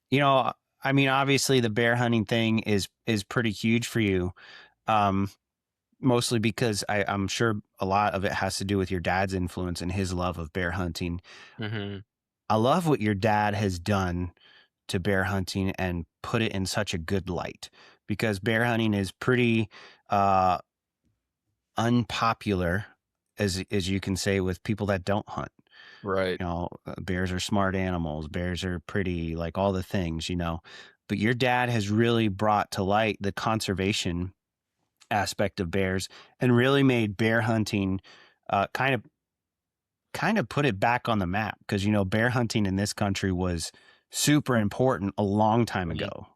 I mean, obviously the bear hunting thing is pretty huge for you, mostly because I'm sure a lot of it has to do with your dad's influence and his love of bear hunting. Mm-hmm. I love what your dad has done to bear hunting and put it in such a good light, because bear hunting is pretty unpopular, as you can say, with people that don't hunt. Right. Bears are smart animals. Bears are pretty, like all the things, but your dad has really brought to light the conservation aspect of bears and really made bear hunting kind of put it back on the map, because bear hunting in this country was super important a long time ago.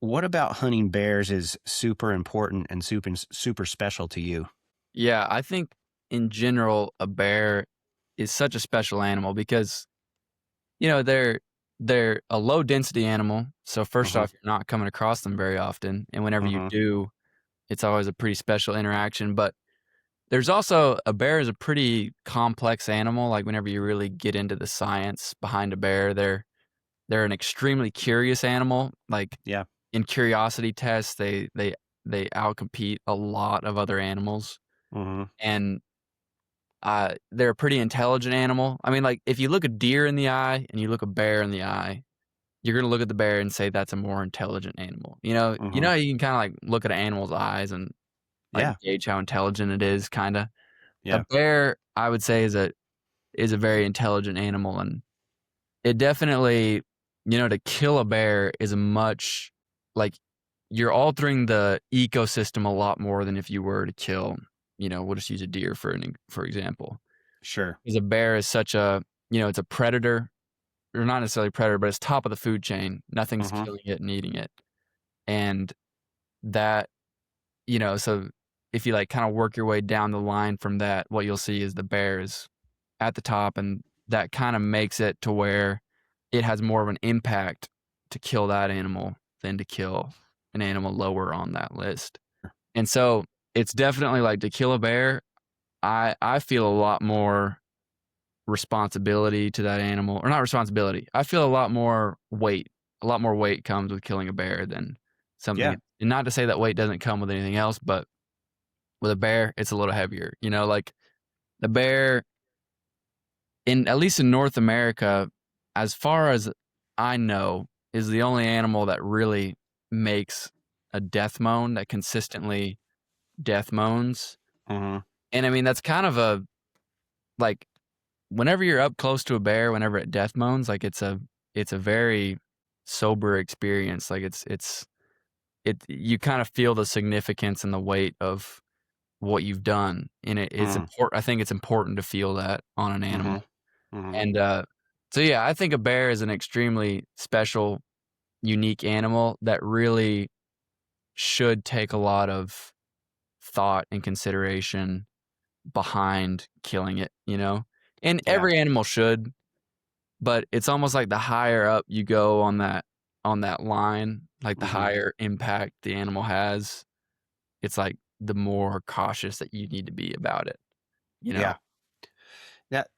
What about hunting bears is super important and super special to you? Yeah, I think in general a bear is such a special animal because they're a low density animal. So 1st off, you're not coming across them very often, and whenever you do, it's always a pretty special interaction. But there's also, a bear is a pretty complex animal. Like, whenever you really get into the science behind a bear, they're an extremely curious animal. Like, Yeah. in curiosity tests, they outcompete a lot of other animals, and they're a pretty intelligent animal. I mean, like, if you look a deer in the eye and you look a bear in the eye, you're gonna look at the bear and say that's a more intelligent animal. You can kind of like look at an animal's eyes and like Yeah. gauge how intelligent it is. Kind of. A Yeah. bear, I would say, is a very intelligent animal, and it definitely, to kill a bear is a much, like, you're altering the ecosystem a lot more than if you were to kill, we'll just use a deer for example. Sure. Because a bear is such a, it's a predator, or not necessarily a predator, but it's top of the food chain. Nothing's killing it and eating it. And that, so if you like kind of work your way down the line from that, what you'll see is the bear is at the top, and that kind of makes it to where it has more of an impact to kill that animal than to kill an animal lower on that list. And so it's definitely like, to kill a bear, I feel a lot more responsibility to that animal, or not responsibility. I feel a lot more weight. A lot more weight comes with killing a bear than something. Yeah. And not to say that weight doesn't come with anything else, but With a bear, it's a little heavier. You know, like the bear in at least in North America, as far as I know, is the only animal that really makes a death moan that consistently death moans. Mm-hmm. And I mean, that's kind of a like whenever you're up close to a bear, whenever it death moans, like it's a very sober experience. Like it you kind of feel the significance and the weight of what you've done. And it's Mm-hmm. important. I think it's important to feel that on an Mm-hmm. animal. Mm-hmm. And so yeah, I think a bear is an extremely special, unique animal that really should take a lot of thought and consideration behind killing it, you know? And Yeah. every animal should, but it's almost like the higher up you go on that line, like the Mm-hmm. higher impact the animal has, it's like the more cautious that you need to be about it, you know? Yeah.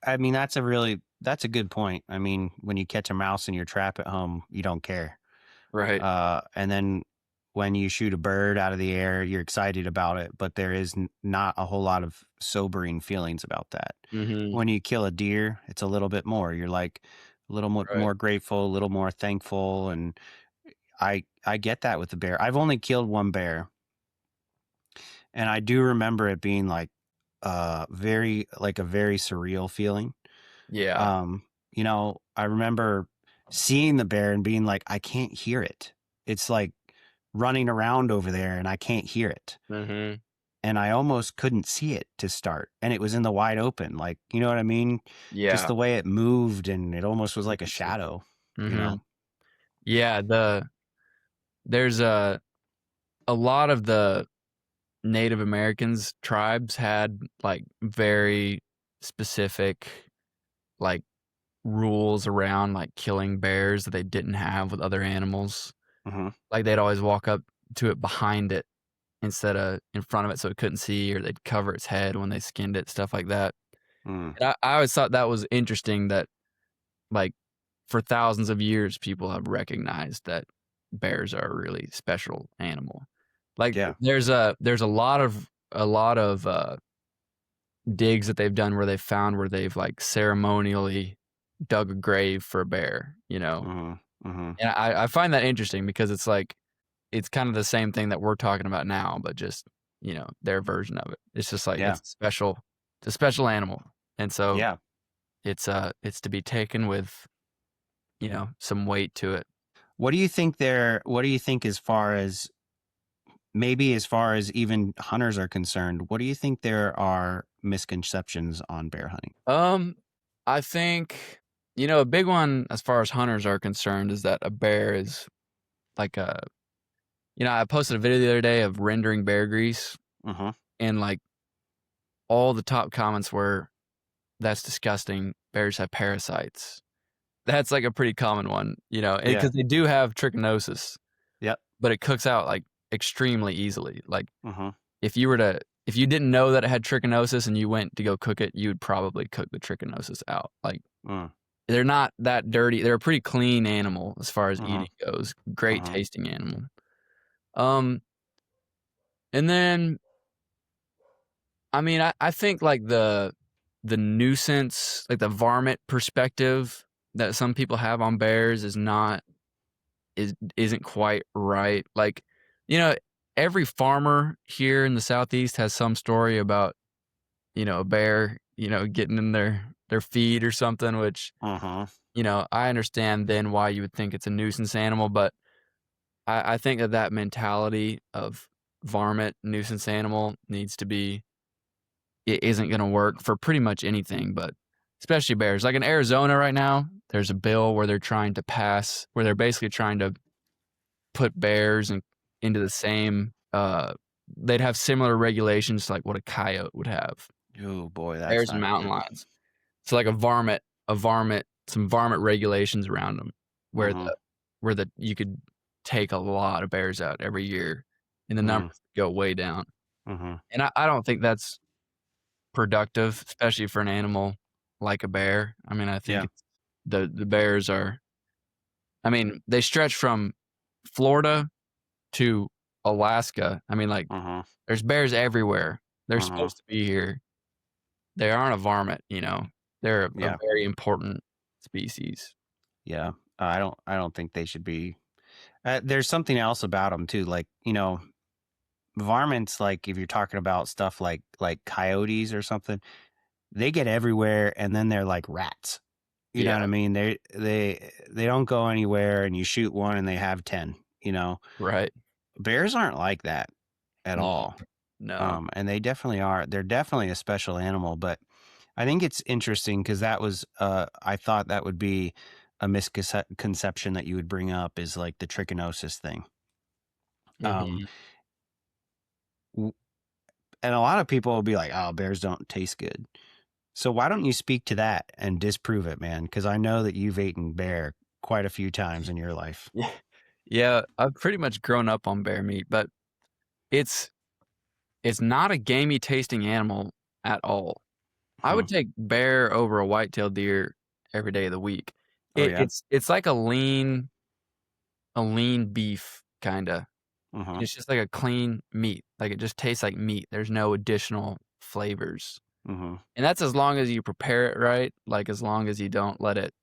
I mean, that's a good point. I mean, when you catch a mouse in your trap at home, you don't care. Right. And then when you shoot a bird out of the air, you're excited about it, but there is not a whole lot of sobering feelings about that. Mhm. When you kill a deer, it's a little bit more. You're like a little Right. more grateful, a little more thankful, and I get that with the bear. I've only killed one bear, and I do remember it being like a very surreal feeling. Yeah. Um, I remember seeing the bear and being like, I can't hear it. It's like running around over there and I can't hear it. Mhm. And I almost couldn't see it to start. And it was in the wide open. Like, you know what I mean? Just Yeah. the way it moved and it almost was like a shadow, you know? Mhm. Yeah, there's a lot of the Native Americans tribes had like very specific like rules around like killing bears that they didn't have with other animals. Hmm. Like they'd always walk up to it behind it instead of in front of it so it couldn't see, or they'd cover its head when they skinned it, stuff like that. Mm. And I always thought that was interesting that like for thousands of years people have recognized that bears are a really special animal. Like Yeah. there's a lot of digs that they've done where they've found where they've like ceremonially dug a grave for a bear, you know. Hmm. Hmm. And I find that interesting because it's like it's kind of the same thing that we're talking about now, but just, you know, their version of it. It's just like Yeah. it's a special animal. And so Yeah. it's to be taken with, you know, some weight to it. What do you think as far as maybe as far as even hunters are concerned, what do you think there are misconceptions on bear hunting? Um, I think, you know, a big one as far as hunters are concerned is that a bear is like a, you know, I posted a video the other day of rendering bear grease, Hmm. and like all the top comments were, "That's disgusting. Bears have parasites." That's like a pretty common one, you know, Yeah. because they do have trichinosis, Yep. but it cooks out like extremely easily. Like Hmm. if you didn't know that it had trichinosis and you went to go cook it, you would probably cook the trichinosis out. Like Mm. they're not that dirty. They're a pretty clean animal as far as Hmm. eating goes. Great Hmm. tasting animal. Um, and then I mean, I think like the nuisance, like the varmint perspective that some people have on bears isn't quite right. Like, you know, every farmer here in the southeast has some story about, you know, a bear, you know, getting in their feed or something, which, Hmm. you know, I understand then why you would think it's a nuisance animal, but I think that that mentality of varmint nuisance animal needs to be it isn't gonna work for pretty much anything, but especially bears. Like in Arizona right now, there's a bill where they're basically trying to put bears into the same, they'd have similar regulations to like what a coyote would have. Oh boy, that's Bears and not mountain good. lions. So like some varmint regulations around them where Hmm. the you could take a lot of bears out every year and the Mm. numbers go way down. Hmm. And I don't think that's productive, especially for an animal like a bear. I mean, I think Yeah. it's the bears are I mean, they stretch from Florida to Alaska. I mean, like, Hmm. there's bears everywhere. They're Mhm. supposed to be here. They aren't a varmint, you know? They're a Yeah. very important species. Yeah. I don't think they should be. There's something else about them too. Like, varmints, like if you're talking about stuff like coyotes or something, they get everywhere and then they're like rats. You know Yeah, what I mean? They don't go anywhere and you shoot one and they have 10, you know. right. Bears aren't like that at No, all. no. And they definitely are. They're definitely a special animal, but I think it's interesting because that was, I thought that would be a misconception that you would bring up is like the trichinosis thing. Um, Mhm. w- and a lot of people will be like, oh, bears don't taste good. So why don't you speak to that and disprove it, man? Because I know that you've eaten bear quite a few times in your life. Yeah. Yeah, I've pretty much grown up on bear meat, but it's it's not a gamey tasting animal at all. I Hmm. would take bear over a white-tailed deer every day of the week. Oh yeah. It's like a lean beef kinda. Hmm. It's just like a clean meat, like, it just tastes like meat, there's no additional flavors, Hmm. and that's as long as you prepare it right, like, as long as you don't let it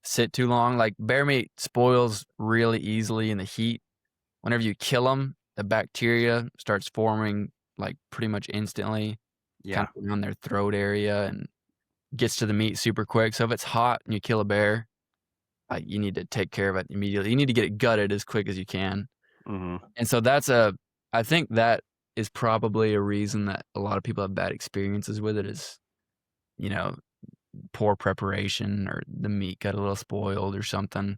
sit too long, like, bear meat spoils really easily in the heat. Whenever you kill them, the bacteria starts forming, like, pretty much instantly, kind Yeah. of around their throat area and gets to the meat super quick, so if it's hot and you kill a bear, you need to take care of it immediately. You need to get it gutted as quick as you can. Hmm. And so I think that is probably a reason that a lot of people have bad experiences with it is, you know, poor preparation or the meat got a little spoiled or something. And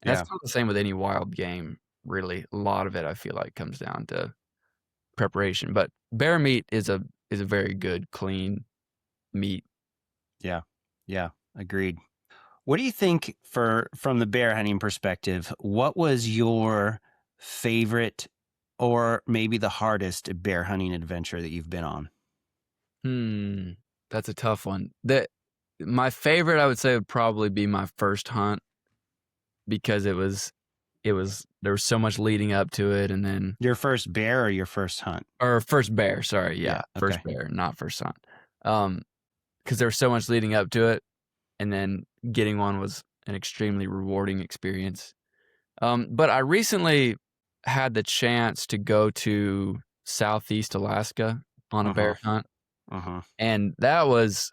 that's Yeah. not the same with any wild game, really. A lot of it I feel like comes down to preparation. But bear meat is a very good, clean meat. Yeah. Yeah. Agreed. What do you think from the bear hunting perspective? What was your favorite or maybe the hardest bear hunting adventure that you've been on? Hmm. That's a tough one. My favorite I would say would probably be my first hunt because it was there was so much leading up to it and then Your first bear or your first hunt? or first bear, sorry, Yeah. yeah, first Okay. bear, not first hunt. Because there was so much leading up to it, and then getting one was an extremely rewarding experience. But I recently had the chance to go to Southeast Alaska on a Uh huh. bear hunt, Uh huh. and that was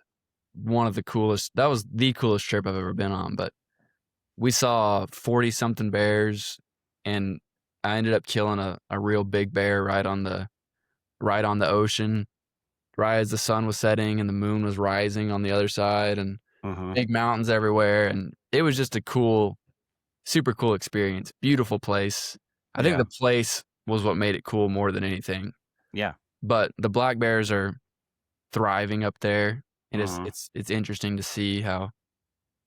the coolest trip I've ever been on, but we saw 40 something bears, and I ended up killing a real big bear right on the ocean, right as the sun was setting and the moon was rising on the other side, and Uh huh. big mountains everywhere, and it was just a cool super cool experience, beautiful place. I think Yeah. the place was what made it cool more than anything, Yeah. but the black bears are thriving up there, and Uh it's huh. it's it's interesting to see how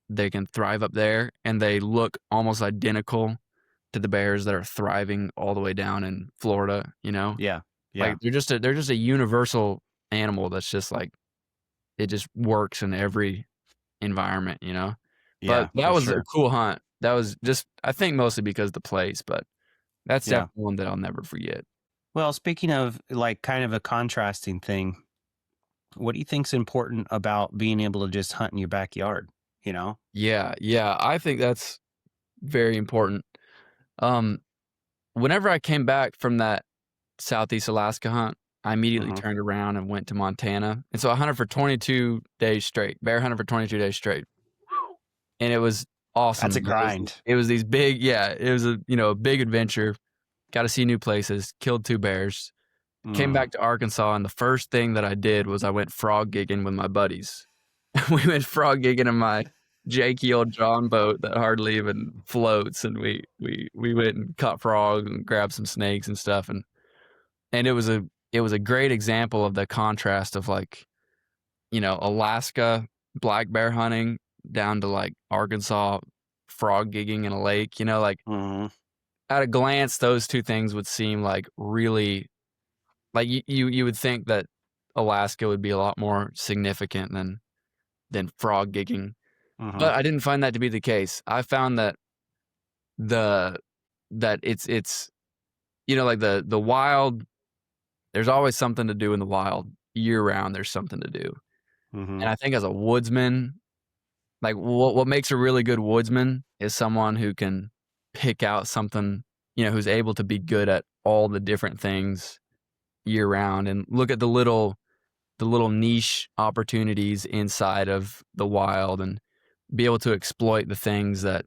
they can thrive up there, and they look almost identical to the bears that are thriving all the way down in Florida, you know? Yeah. Like, Yeah. they're just a universal animal that's just like it just works in every environment, you know? But Yeah. that For was a sure. cool hunt. That was just I think mostly because of the place, but that's Yeah. definitely one that I'll never forget. Well, speaking of like kind of a contrasting thing, what do you think's important about being able to just hunt in your backyard? You know? Yeah, yeah, I think that's very important. Um, Whenever I came back from that Southeast Alaska hunt, I immediately Uh-huh. turned around and went to Montana, and so I hunted for 22 days straight, bear hunted for 22 days straight, and it was That's awesome. a grind. It was these big yeah, it was a big adventure, got to see new places, killed 2 bears, came Mm. back to Arkansas, and the first thing that I did was I went frog gigging with my buddies. We went frog gigging in my janky old John boat that hardly even floats, and we went and caught frogs and grabbed some snakes and stuff, and it was a great example of the contrast of, like, Alaska black bear hunting down to, like, Arkansas frog gigging in a lake, like, Mhm. at a glance, those 2 things would seem, like, really like, you would think that Alaska would be a lot more significant than frog gigging, Mhm. but I didn't find that to be the case. I found that the that it's like, the wild there's always something to do in the wild, year round there's something to do. Mm-hmm. And I think as a woodsman, like, what makes a really good woodsman is someone who can pick out something, who's able to be good at all the different things year round and look at the little niche opportunities inside of the wild and be able to exploit the things that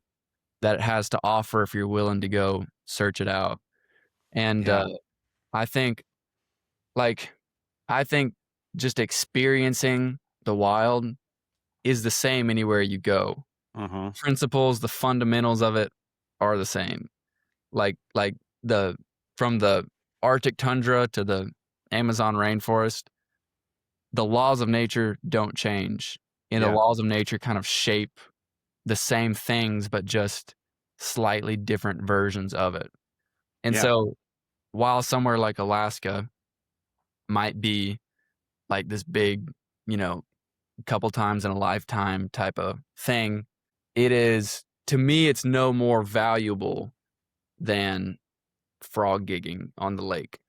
it has to offer if you're willing to go search it out. And, Yeah. I think, like I think just experiencing the wild is the same anywhere you go. Mm-hmm. Principles, the fundamentals of it are the same. Like the from the Arctic tundra to the Amazon rainforest, the laws of nature don't change, and the Yeah. laws of nature kind of shape the same things, but just slightly different versions of it. And Yeah. so, while somewhere like Alaska might be like this big, you know, couple times in a lifetime type of thing, it is to me, it's no more valuable than frog gigging on the lake.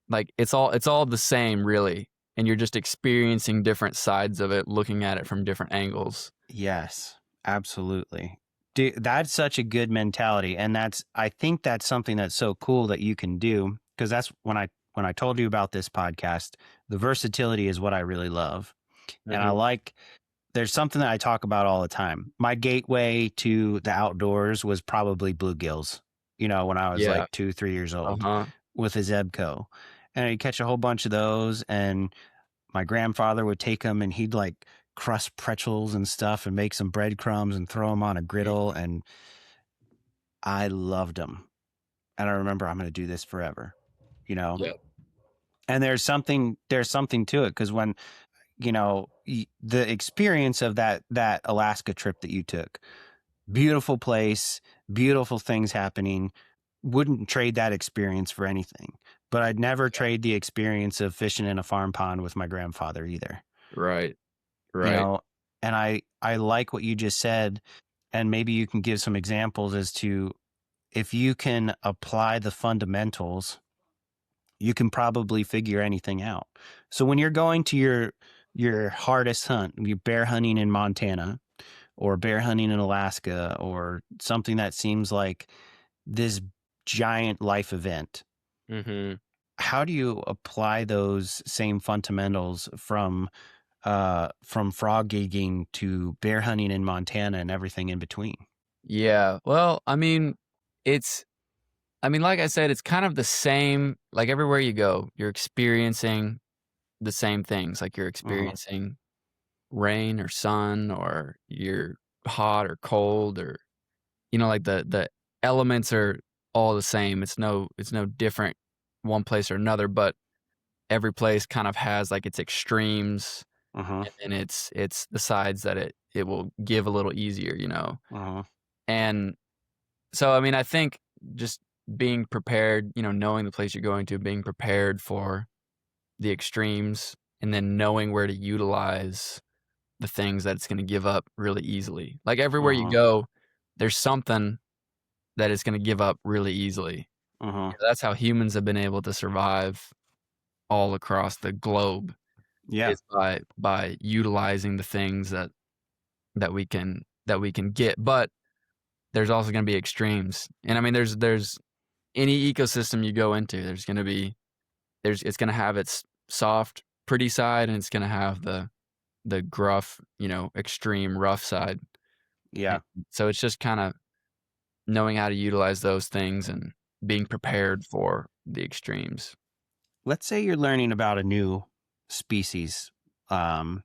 Like, it's all the same, really, and you're just experiencing different sides of it, looking at it from different angles. Yes, absolutely. Dude, that's such a good mentality, and I think that's something that's so cool that you can do, because that's when I told you about this podcast, the versatility is what I really love. And I Mhm. like there's something that I talk about all the time. My gateway to the outdoors was probably bluegills, when I was Yeah. like 2, 3 years old Uh-huh. with a Zebco. And I'd catch a whole bunch of those, and my grandfather would take them and he'd like crust pretzels and stuff and make some breadcrumbs and throw them on a griddle. And I loved them. And I remember I'm going to do this forever, you know? Yeah. And there's something to it. Cause when, the experience of that Alaska trip that you took, beautiful place, beautiful things happening, wouldn't trade that experience for anything, but I'd never trade the experience of fishing in a farm pond with my grandfather either. Right. you Right. know and I like what you just said, and maybe you can give some examples as to if you can apply the fundamentals, you can probably figure anything out. So when you're going to your hardest hunt, you're bear hunting in Montana or bear hunting in Alaska or something that seems like this giant life event, Mhm. how do you apply those same fundamentals from frog gigging to bear hunting in Montana and everything in between? Yeah. Well, it's like I said, it's kind of the same, like, everywhere you go, you're experiencing the same things, like, you're Mhm, experiencing rain or sun, or you're hot or cold, or, like, the elements are all the same. It's no different one place or another, but every place kind of has, like, its extremes, mhm, and then it's the sides that it will give a little easier. mhm. And so, I think just being prepared, knowing the place you're going to, being prepared for the extremes, and then knowing where to utilize the things that it's gonna give up really easily. Like, everywhere you Mhm, go, there's something that it's gonna give up really easily. mhm. That's how humans have been able to survive all across the globe, Yeah, is by utilizing the things that we can get, but there's also gonna be extremes. And there's any ecosystem you go into, it's gonna have its soft, pretty side, and it's gonna have the gruff, extreme rough side. And yeah. so it's just kinda knowing how to utilize those things and being prepared for the extremes. Let's say you're learning about a new species, um,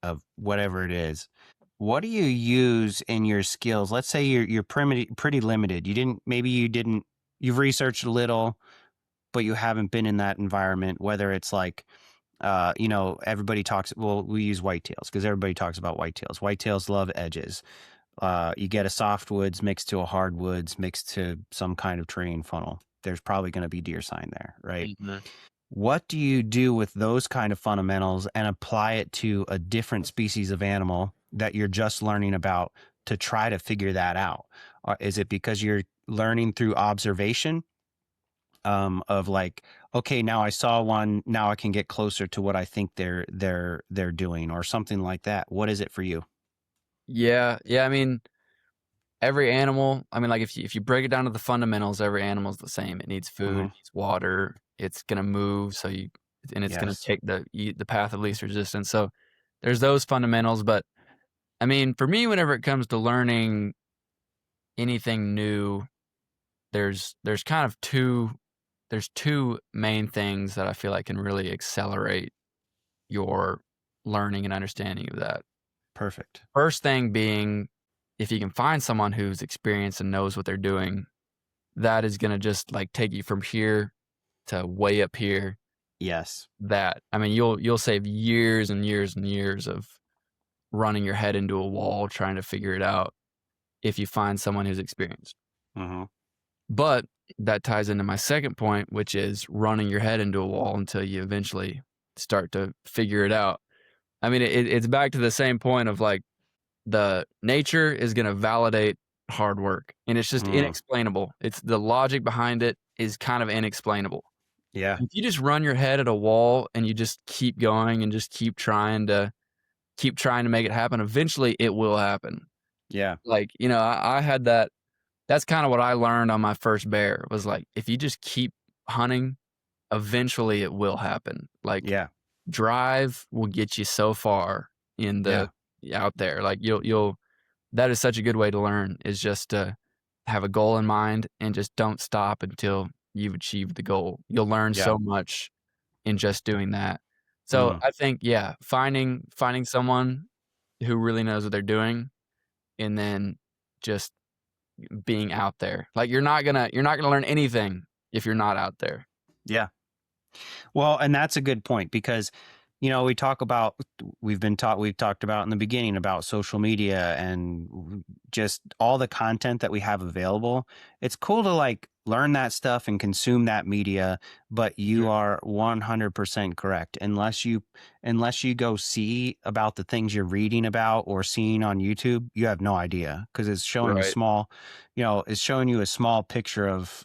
of whatever it is. What do you use in your skills? Let's say you're pretty limited. You've researched a little, but you haven't been in that environment, whether it's like everybody talks, well, we use whitetails because everybody talks about whitetails. Whitetails love edges. You get a softwoods mixed to a hardwoods mixed to some kind of terrain funnel. There's probably going to be deer sign there, right? Mhm. What do you do with those kind of fundamentals and apply it to a different species of animal that you're just learning about to try to figure that out? Is it because you're learning through observation, of like, okay, now I saw one, now I can get closer to what I think they're doing, or something like that? What is it for you? Yeah, I mean, every animal, I mean, like if you break it down to the fundamentals, every animal's the same. It needs food, Hmm. it needs water, it's gonna move, and it's gonna Yes. take the path of least resistance. So there's those fundamentals, but I mean, for me, whenever it comes to learning anything new, there's kind of two main things that I feel like can really accelerate your learning and understanding of that. Perfect. First thing being, if you can find someone who's experienced and knows what they're doing, that is gonna just, like, take you from here to way up here. Yes. That I mean, you'll save years and years and years of running your head into a wall trying to figure it out if you find someone who's experienced. Hmm. But that ties into my second point, which is running your head into a wall until you eventually start to figure it out. I mean, it's back to the same point of, like, the nature is gonna validate hard work, and it's just Mm. inexplainable. It's the logic behind it is kind of inexplainable. Yeah. If you just run your head at a wall and you just keep going and just keep trying to make it happen, eventually it will happen. Yeah. Like, I had that. That's kinda what I learned on my first bear was, like, if you just keep hunting, eventually it will happen. Like, Yeah. drive will get you so far in Yeah. the out there. Like, you'll that is such a good way to learn, is just to have a goal in mind and just don't stop until you've achieved the goal. You'll learn Yeah. so much in just doing that. So, Mm. I think, yeah, finding someone who really knows what they're doing, and then just being out there. Like, you're not gonna learn anything if you're not out there. Yeah. Well, and that's a good point because, we talk about, we've talked about in the beginning about social media and just all the content that we have available. It's cool to like learn that stuff and consume that media, but you Mhm. are 100% correct. Unless you go see about the things you're reading about or seeing on YouTube, you have no idea because it's showing Right, it's showing you a small picture of,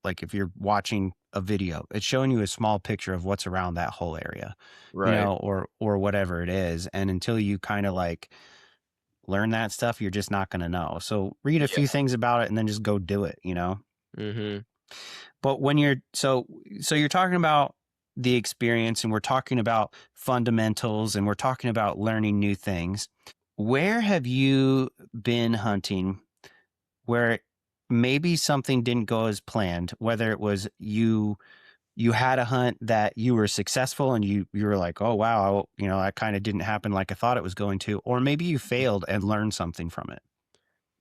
like, if you're watching a video, it's showing you a small picture of what's around that whole area, right. or whatever it is. And until you kind of like learn that stuff, you're just not going to know. So read a few Yeah. things about it and then just go do it. Mhm. But when so you're talking about the experience, and we're talking about fundamentals, and we're talking about learning new things. Where have you been hunting where maybe something didn't go as planned, whether it was you had a hunt that you were successful and you were like, oh wow, that kind of didn't happen like I thought it was going to, or maybe you failed and learned something from it?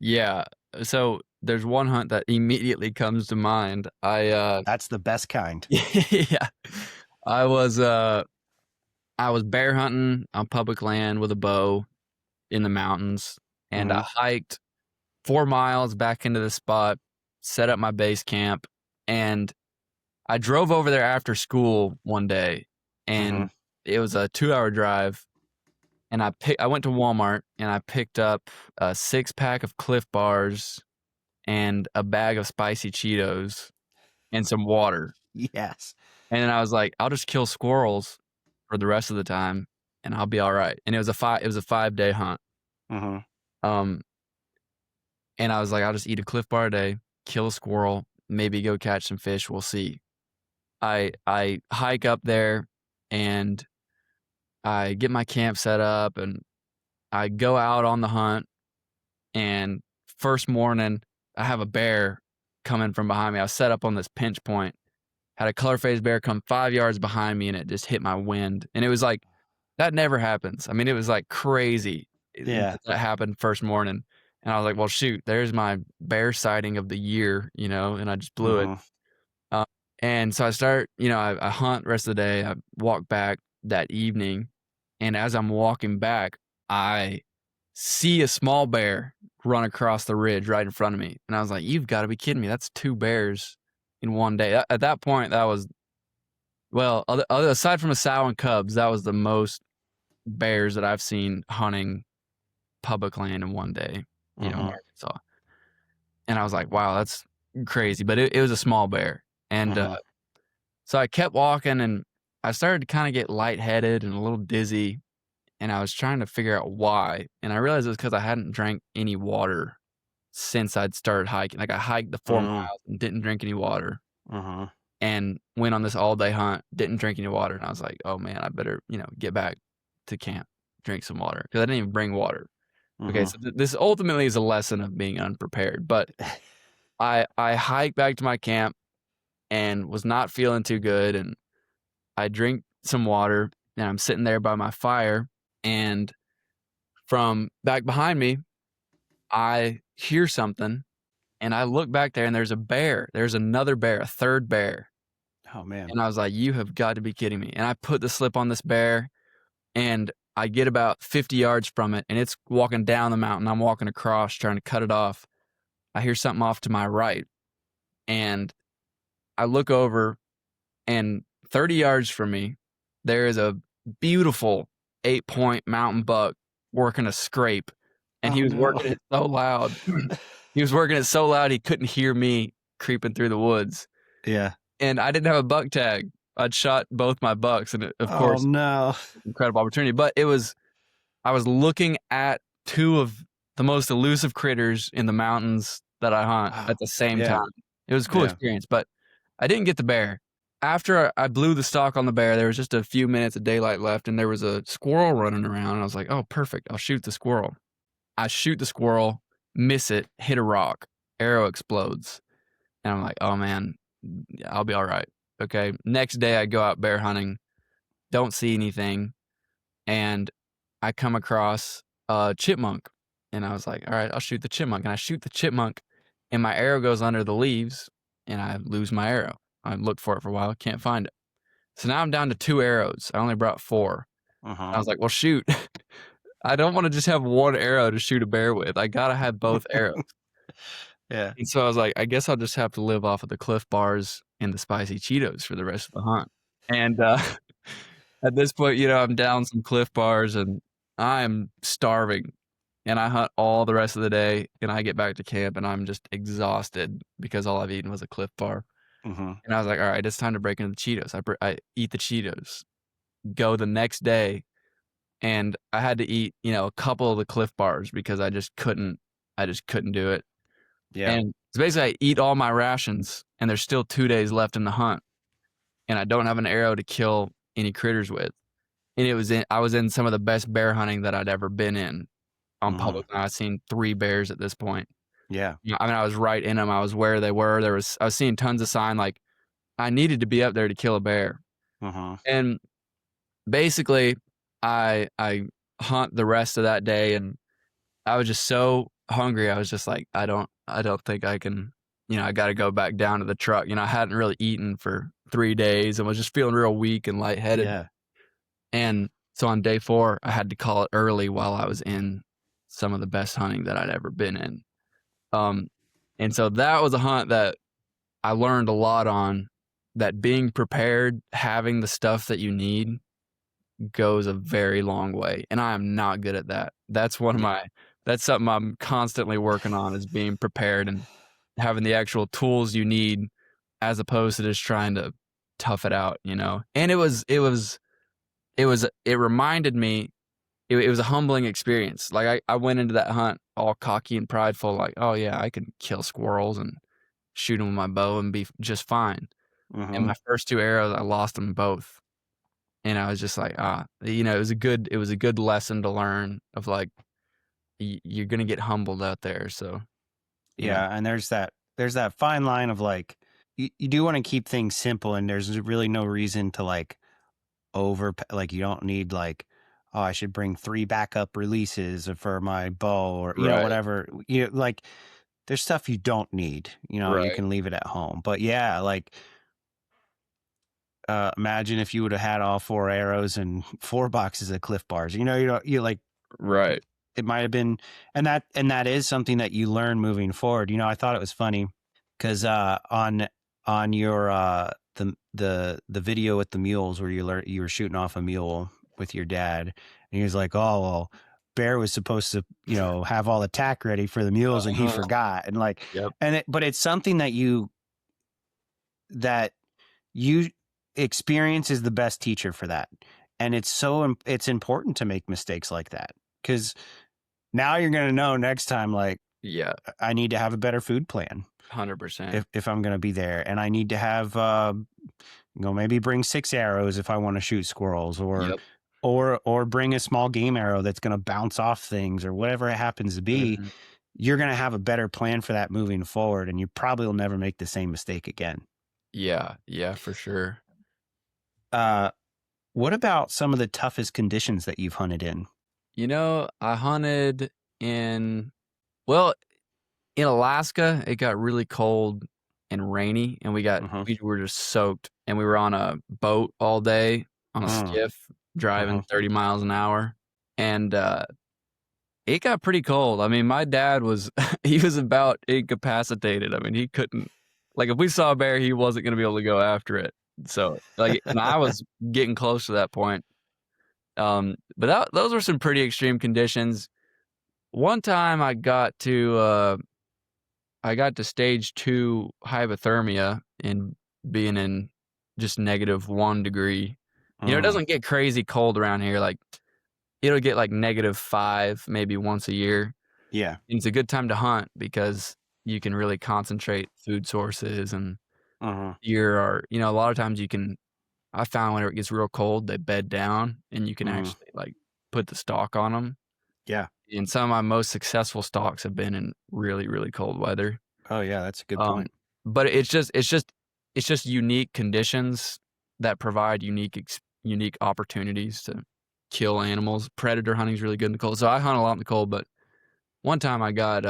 Yeah. So, there's one hunt that immediately comes to mind. That's the best kind. Yeah. I was, uh I was bear hunting on public land with a bow in the mountains, and I Mm-hmm. hiked 4 miles back into the spot, set up my base camp, and I drove over there after school one day, Mm-hmm. and it was a 2-hour drive, and I went to Walmart, and I picked up a six-pack of Cliff Bars and a bag of spicy Cheetos and some water, Yes. and then I was like, "I'll just kill squirrels for the rest of the time, and I'll be alright," and it was a 5-day hunt, Mm-hmm. um, and I was like, "I'll just eat a Cliff Bar a day, kill a squirrel, maybe go catch some fish, we'll see." I hike up there, and I get my camp set up, and I go out on the hunt, and first morning, I have a bear coming from behind me. I was set up on this pinch point, had a color phase bear come 5 yards behind me, and it just hit my wind, and it was like, that never happens. I mean, it was, like, crazy Yeah. that that happened first morning, and I was like, "Well, shoot, there's my bear sighting of the year," and I just blew it. Mm-hmm. Uh, and so I hunt the rest of the day. I walk back that evening, and as I'm walking back, I see a small bear run across the ridge right in front of me, and I was like, "You've got to be kidding me! That's 2 bears in one day." At that point, that was well, aside from a sow and cubs, that was the most bears that I've seen hunting public land in one day, in Mm-hmm. Arkansas. And I was like, "Wow, that's crazy." But it was a small bear. And so I kept walking, and I started to kind of get lightheaded and a little dizzy, and I was trying to figure out why. And I realized it was because I hadn't drank any water since I'd started hiking. Like I hiked the 4 miles and didn't drink any water, and went on this all day hunt, didn't drink any water. And I was like, oh man, I better, get back to camp, drink some water, because I didn't even bring water. Okay, so this ultimately is a lesson of being unprepared. But I hiked back to my camp and was not feeling too good, and I drink some water, and I'm sitting there by my fire, and from back behind me, I hear something, and I look back there, and there's a bear. There's another bear, a third bear. Oh man. And I was like, you have got to be kidding me. And I put the slip on this bear, and I get about 50 yards from it, and it's walking down the mountain. I'm walking across, trying to cut it off. I hear something off to my right, and I look over, and 30 yards from me, there is a beautiful 8-point mountain buck working a scrape, and he was working it so loud. He was working it so loud he couldn't hear me creeping through the woods. Yeah. And I didn't have a buck tag. I'd shot both my bucks, and of course, no, incredible opportunity. But I was looking at two of the most elusive critters in the mountains that I hunt at the same time. It was a cool experience, but I didn't get the bear. After I blew the stock on the bear, there was just a few minutes of daylight left, and there was a squirrel running around, and I was like, oh, perfect. I'll shoot the squirrel. I shoot the squirrel, miss it, hit a rock, arrow explodes. And I'm like, oh man, I'll be all right. Okay. Next day I go out bear hunting, don't see anything, and I come across a chipmunk, and I was like, all right, I'll shoot the chipmunk. And I shoot the chipmunk, and my arrow goes under the leaves, and I lose my arrow. I looked for it for a while, can't find it. So now I'm down to 2 arrows. I only brought 4. I was like, well, shoot. I don't want to just have 1 arrow to shoot a bear with. I got to have both arrows. Yeah. And so I was like, I guess I'll just have to live off of the Cliff Bars and the spicy Cheetos for the rest of the hunt. And at this point, I'm down some Cliff Bars, and I'm starving. And I hunt all the rest of the day, and I get back to camp, and I'm just exhausted because all I've eaten was a Cliff Bar. And I was like, all right, it's time to break into the Cheetos. I eat the Cheetos, go the next day, and I had to eat, a couple of the Cliff Bars because I just couldn't do it. Yeah. And so basically I eat all my rations, and there's still 2 days left in the hunt, and I don't have an arrow to kill any critters with. And I was in some of the best bear hunting that I'd ever been in on public. I've seen 3 bears at this point. Yeah. I mean, I was right in them. I was where they were. I was seeing tons of sign, like I needed to be up there to kill a bear. And basically I hunt the rest of that day, and I was just so hungry. I was just like, I don't think I can, I got to go back down to the truck. I hadn't really eaten for 3 days and was just feeling real weak and lightheaded. Yeah. And so on day 4, I had to call it early while I was in some of the best hunting that I'd ever been in. And so that was a hunt that I learned a lot on, that being prepared, having the stuff that you need goes a very long way. And I am not good at that. That's that's something I'm constantly working on, is being prepared and having the actual tools you need, as opposed to just trying to tough it out, And it reminded me, it was a humbling experience. Like I went into that hunt all cocky and prideful, like, oh yeah, I can kill squirrels and shoot them with my bow and be just fine. And my first 2 arrows, I lost them both. And I was just like, it was a good lesson to learn of, like, you're going to get humbled out there. So, yeah. And there's that fine line of, like, you do want to keep things simple, and there's really no reason to, like, you don't need, like, oh, I should bring 3 backup releases for my bow, or, whatever. Like, there's stuff you don't need, you can leave it at home. But yeah, like, imagine if you would have had all 4 arrows and 4 boxes of Cliff Bars, you like, right. It might've been, and that is something that you learn moving forward. I thought it was funny because, on your, the video with the mules, where you were shooting off a mule with your dad, and he was like, oh, well, Bear was supposed to, have all the tack ready for the mules, and he forgot. And like, but it's something that that you experience is the best teacher for that. And it's important to make mistakes like that, because now you're going to know next time, like, Yeah, I need to have a better food plan 100%. if I'm going to be there. And I need to have, maybe bring 6 arrows if I want to shoot squirrels, Yep. or bring a small game arrow that's going to bounce off things, or whatever it happens to be. Mhm. You're going to have a better plan for that moving forward, and you probably will never make the same mistake again. Yeah, yeah, for sure. Uh, what about some of the toughest conditions that you've hunted in? I hunted in well, in Alaska, it got really cold and rainy, and Mhm. we were just soaked, and we were on a boat all day on a Mm. skiff driving Mhm. 30 miles an hour, and, it got pretty cold. I mean, my dad was he was about incapacitated. I mean, he couldn't like, if we saw a bear, he wasn't gonna be able to go after it. So, like and I was getting close to that point. But those were some pretty extreme conditions. One time I got to stage 2 hypothermia and being in just -1 degree. It Mm. doesn't get crazy cold around here, like, it'll get, like, -5 maybe once a year. Yeah. And it's a good time to hunt because you can really concentrate food sources and Mhm. deer are a lot of times I found whenever it gets real cold, they bed down and you can Mhm. actually, like, put the stalk on them. Yeah. And some of my most successful stalks have been in really, really cold weather. Oh, yeah, that's a good Um, point. but it's just unique conditions that provide unique opportunities to kill animals. Predator hunting is really good in the cold. So I hunt a lot in the cold, but one time I got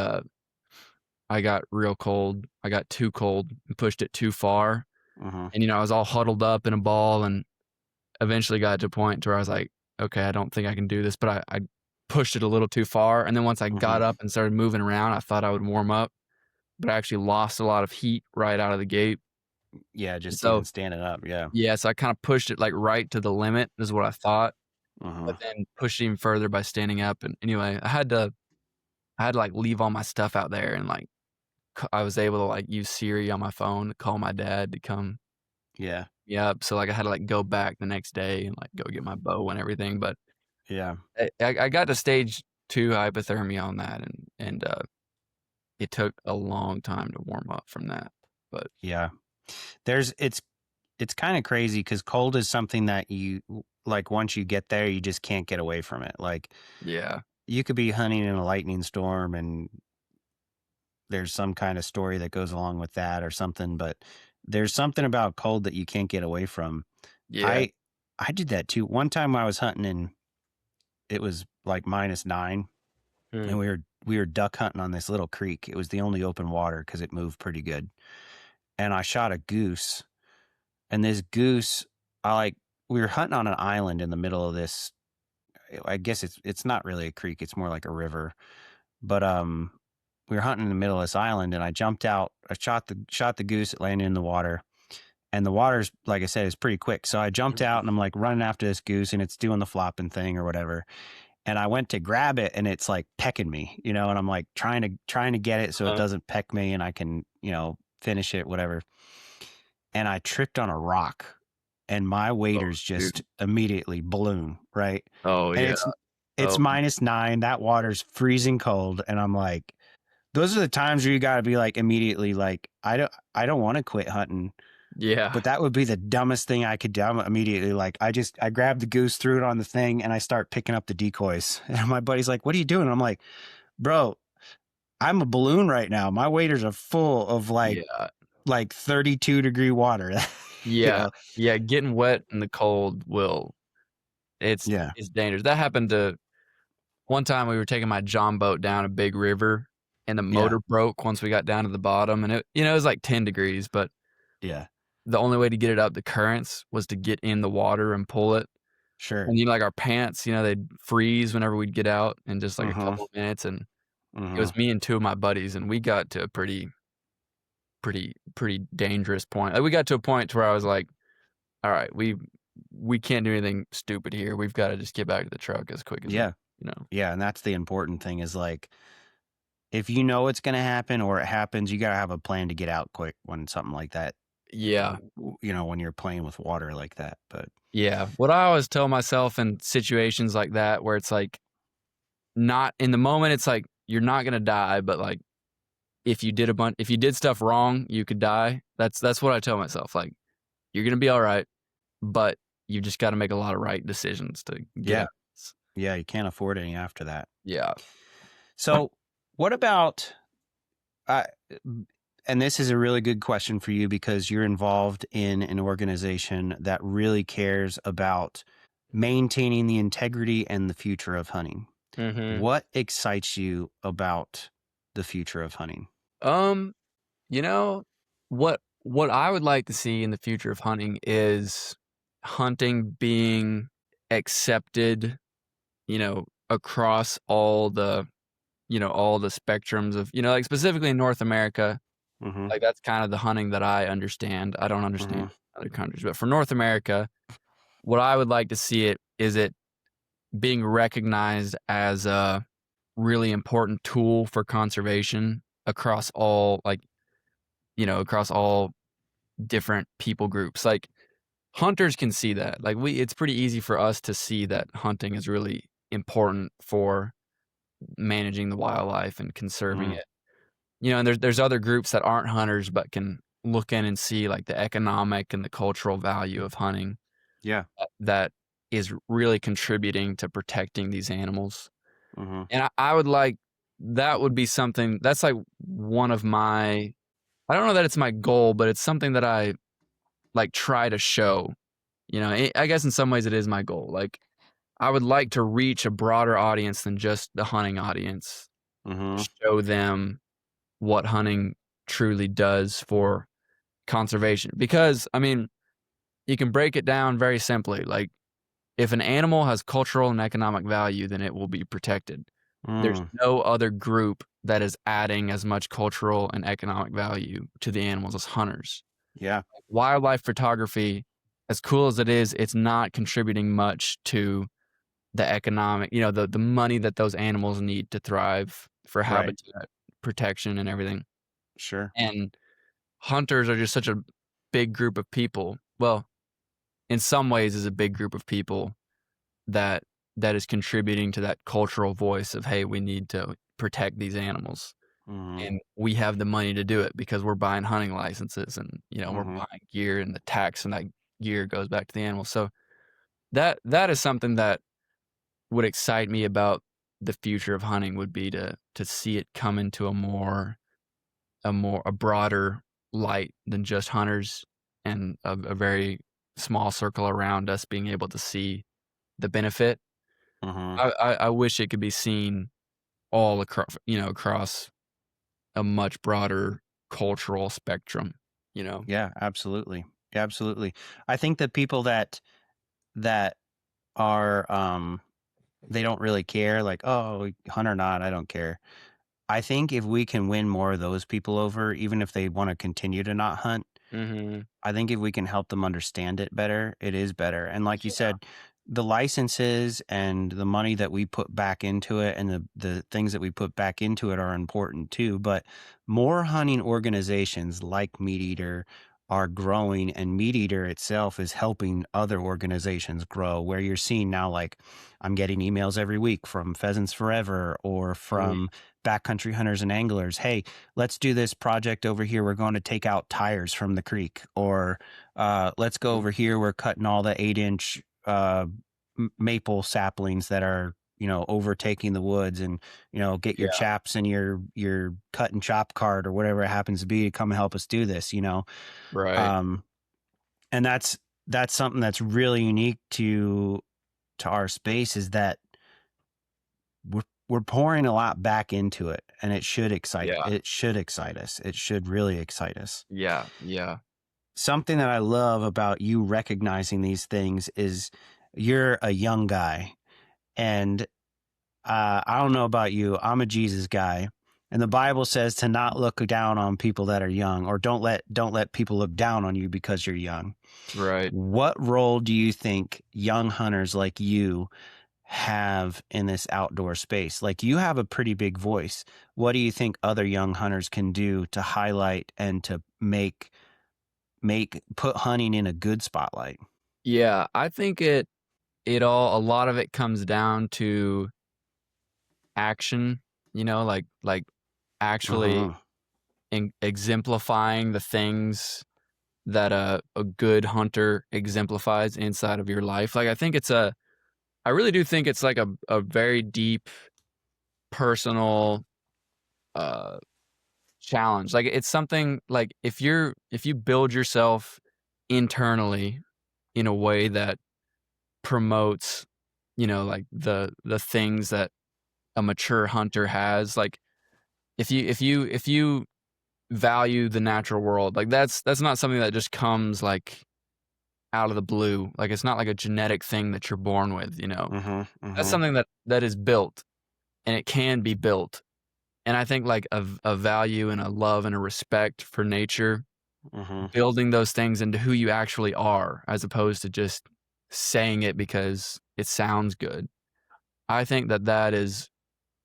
real cold. I got too cold and pushed it too far. Mhm. And, I was all huddled up in a ball and eventually got to a point to where I was like, okay, I don't think I can do this. But I pushed it a little too far. And then once I got Mhm. up and started moving around, I thought I would warm up, but I actually lost a lot of heat right out of the gate. Yeah, And just so, even standing up, yeah. yeah, so I kind of pushed it like right to the limit, is what I thought, but Mhm. then pushed it even further by standing up. And anyway, I had to like leave all my stuff out there and like I was able to, like, use Siri on my phone to call my dad to come Yeah. me up, so, like, I had to, like, go back the next day and, like, go get my bow and everything, but Yeah. I got to stage 2 hypothermia on that, and it took a long time to warm up from that, but Yeah. There's it's kinda crazy, because cold is something that like, once you get there, you just can't get away from it. Like, yeah. you could be hunting in a lightning storm, and there's some kinda story that goes along with that or something, but there's something about cold that you can't get away from. Yeah. I I did that too. One time I was hunting, and it was, like, -9, and Mm. we were duck hunting on this little creek. It was the only open water because it moved pretty good, and I shot a goose, and this goose, I, like we were hunting on an island in the middle of this. I guess it's not really a creek, it's more like a river, but, we were hunting in the middle of this island, and I jumped out. I shot the goose. It landed in the water, and the water's, like I said, is pretty quick, so I jumped out, Mhm. and I'm, like, running after this goose, and it's doing the flopping thing or whatever, and I went to grab it, and it's, like, pecking me, and I'm, like, trying to get it so it doesn't peck me and I can, finish it, whatever, and I tripped on a rock, and my Oh, waders shoot. just immediately balloon, right? Oh, And yeah. it's Oh, -9, that water's freezing cold, and I'm like, those are the times where you gotta be, like, immediately, like, I don't wanna quit hunting, yeah. but that would be the dumbest thing I could do. I'm immediately, like, I grabbed the goose, threw it on the thing, and I start picking up the decoys, and my buddy's like, "What are you doing?" I'm like, "Bro, I'm a balloon right now. My waders are full of, Yeah. like 32-degree water." You Yeah. know? Yeah, getting wet in the cold it's Yeah. it's dangerous. That happened to one time we were taking my john boat down a big river, and the Yeah. motor broke once we got down to the bottom, and it was like 10 degrees, but Yeah. the only way to get it up the currents was to get in the water and pull it, Sure. and, like, our pants, they'd freeze whenever we'd get out in just, like, a Mhm. couple of minutes, and it was Mhm. me and 2 of my buddies, and we got to a pretty dangerous point. Like, we got to a point to where I was like, "Alright, we can't do anything stupid here. We've gotta just get back to the truck as quick as we." Yeah. you know? Yeah, and that's the important thing is, like, if you know it's gonna happen or it happens, you gotta have a plan to get out quick when something like that Yeah. when you're playing with water like that. But Yeah. What I always tell myself in situations like that where it's like not in the moment, it's like you're not gonna die, but like if you did stuff wrong, you could die. That's what I tell myself. Like you're gonna be all right, but you just got to make a lot of right decisions to get yeah, out. yeah, you can't afford any after that. Yeah. So, what about uh, and this is a really good question for you because you're involved in an organization that really cares about maintaining the integrity and the future of hunting. Mhm. What excites you about the future of hunting? Um, you know, what I would like to see in the future of hunting is hunting being accepted, across all the spectrums of, like specifically in North America, Mm-hmm. like that's kind of the hunting that I understand. I don't understand Mm-hmm. other countries, but for North America, what I would like to see it being recognized as a really important tool for conservation across all across all different people groups. Like hunters can see that. Like it's pretty easy for us to see that hunting is really important for managing the wildlife and conserving Mm-hmm. it. And there's other groups that aren't hunters but can look in and see like the economic and the cultural value of hunting Yeah. that is really contributing to protecting these animals. Mm-hmm. And I would like that would be something that's like one of my I don't know that it's my goal, but it's something that I like try to show. I guess in some ways it is my goal. Like I would like to reach a broader audience than just the hunting audience. Mm-hmm. Show them what hunting truly does for conservation. Because I mean, you can break it down very simply. Like if an animal has cultural and economic value, then it will be protected. There's Mm. no other group that is adding as much cultural and economic value to the animals as hunters. Yeah. Wildlife photography, as cool as it is, it's not contributing much to the economic, the money that those animals need to thrive for Right. habitat protection and everything. Sure. And hunters are just such a big group of people. Well, in some ways is a big group of people that that is contributing to that cultural voice of, hey, we need to protect these animals. Mm-hmm. And we have the money to do it because we're buying hunting licenses and, we're Mm-hmm. buying gear and the tax and that gear goes back to the animals. So that is something that would excite me about the future of hunting would be to see it come into a broader light than just hunters and a very small circle around us being able to see the benefit. Mm-hmm. I wish it could be seen all across a much broader cultural spectrum, you know? Yeah, absolutely. Absolutely. I think that people that are they don't really care, like, oh, hunt or not, I don't care. I think if we can win more of those people over, even if they want to continue to not hunt, Mhm. I think if we can help them understand it better, it is better. And like you Yeah. said, the licenses and the money that we put back into it and the things that we put back into it are important too. But more hunting organizations like Meat Eater are growing, and Meat Eater itself is helping other organizations grow. Where you're seeing now, like I'm getting emails every week from Pheasants Forever or Mhm. from backcountry hunters and anglers. Hey, let's do this project over here. We're going to take out tires from the creek, or let's go over here. We're cutting all the 8-inch maple saplings that are overtaking the woods, and get your Yeah. chaps and your cut and chop cart or whatever it happens to be to come help us do this. Right. Um, and that's something that's really unique to our space, is that we're pouring a lot back into it, and Yeah. it should excite us. It should really excite us. Yeah. Yeah. Something that I love about you recognizing these things is you're a young guy, and I don't know about you. I'm a Jesus guy, and the Bible says to not look down on people that are young, or don't let people look down on you because you're young. Right. What role do you think young hunters like you have in this outdoor space? Like, you have a pretty big voice. What do you think other young hunters can do to highlight and to put hunting in a good spotlight? Yeah, I think a lot of it comes down to action, like actually Mm-hmm. exemplifying the things that a good hunter exemplifies inside of your life. Like I really do think it's like a very deep personal uh challenge. Like it's something like if you build yourself internally in a way that promotes, like the things that a mature hunter has, like if you value the natural world, like that's not something that just comes like out of the blue. Like it's not like a genetic thing that you're born with, Mm-hmm. That's Mm-hmm. something that is built and it can be built. And I think like a value and a love and a respect for nature, Mm-hmm. building those things into who you actually are, as opposed to just saying it because it sounds good. I think that is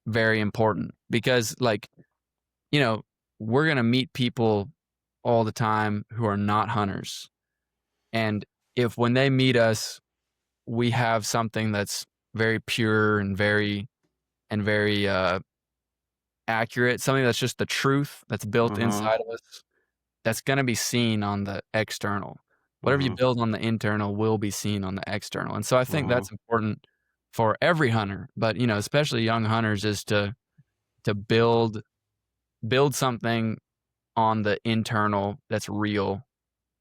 very important because, like, you know, we're going to meet people all the time who are not hunters. And if when they meet us, we have something that's very pure and very accurate, something that's just the truth that's built Mm-hmm. inside of us, that's gonna be seen on the external. Whatever you Mm-hmm. build on the internal will be seen on the external, and so I think Mm-hmm. that's important for every hunter, but, especially young hunters, is to build something on the internal that's real,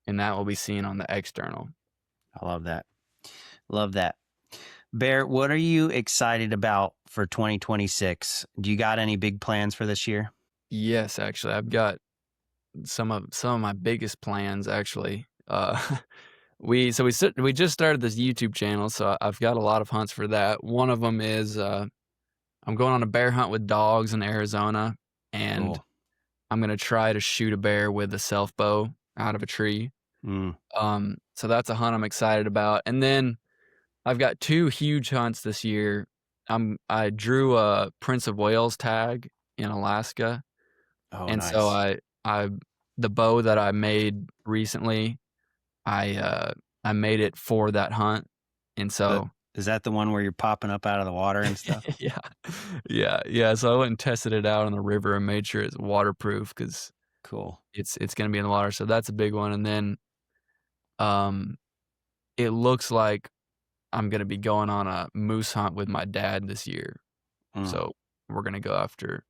and that will be seen on the external. I love that. Love that. Bear, what are you excited about for 2026? Do you got any big plans for this year? Yes, actually, I've got some of my biggest plans, actually. We just started this YouTube channel, so I've got a lot of hunts for that. One of them is, I'm going on a bear hunt with dogs in Arizona, and Cool. I'm gonna try to shoot a bear with a self bow out of a tree. Mm. So that's a hunt I'm excited about. And then I've got 2 huge hunts this year. I drew a Prince of Wales tag in Alaska, Oh, and so nice. I the bow that I made recently, I, uh, I made it for that hunt, and The so Is that the one where you're popping up out of the water and stuff? yeah. Yeah, so I went and tested it out on the river and made sure it's waterproof because Cool. it's gonna be in the water, so that's a big one. And then, um, it looks like I'm gonna be going on a moose hunt with my dad this year, Mm. so we're gonna go after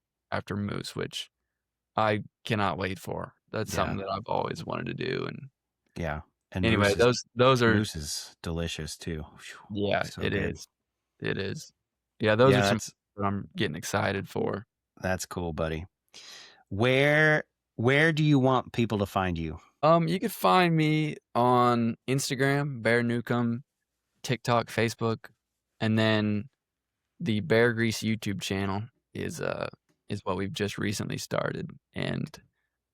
moose, which I cannot wait for. That's Yeah. something that I've always wanted to do, and Yeah. And anyway, those are. moose is delicious too. Phew. Yeah, So it good. is. It is. Yeah, those Yeah, are some that I'm getting excited for. that's cool, buddy. Where where do you want people to find you? You can find me on Instagram, Bear Newcomb, TikTok, Facebook, and then the Bear Grease YouTube channel is what we've just recently started, and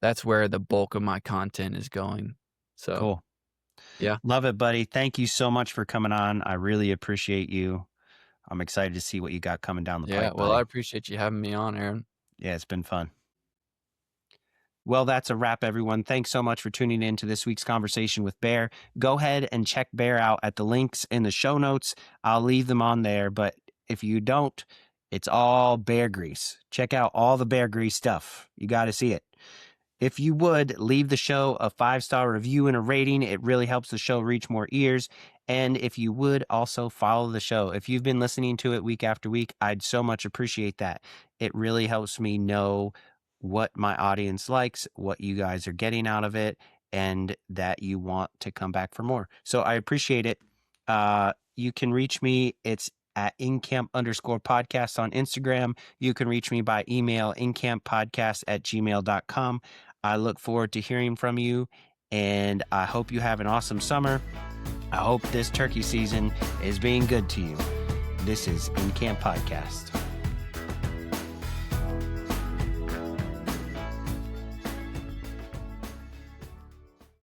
that's where the bulk of my content is going. So, Cool. yeah. Love it, buddy. Thank you so much for coming on. I really appreciate you. I'm excited to see what you got coming down the Yeah, pipe, well, I buddy. appreciate you having me on, Aaron. Yeah, it's been fun. Well, that's a wrap, everyone. Thanks so much for tuning in to this week's conversation with Bear. Go ahead and check Bear out at the links in the show notes. I'll leave them on there, but if you don't, it's all Bear Grease. Check out all the Bear Grease stuff. You got to see it. If you would leave the show a 5-star review and a rating, it really helps the show reach more ears. And if you would also follow the show, if you've been listening to it week after week, I'd so much appreciate that. It really helps me know what my audience likes, what you guys are getting out of it, and that you want to come back for more. So I appreciate it. You can reach me. It's at InCamp_podcast on Instagram. You can reach me by email, incamppodcast@gmail.com. I look forward to hearing from you, and I hope you have an awesome summer. I hope this turkey season is being good to you. This is InCamp Podcast.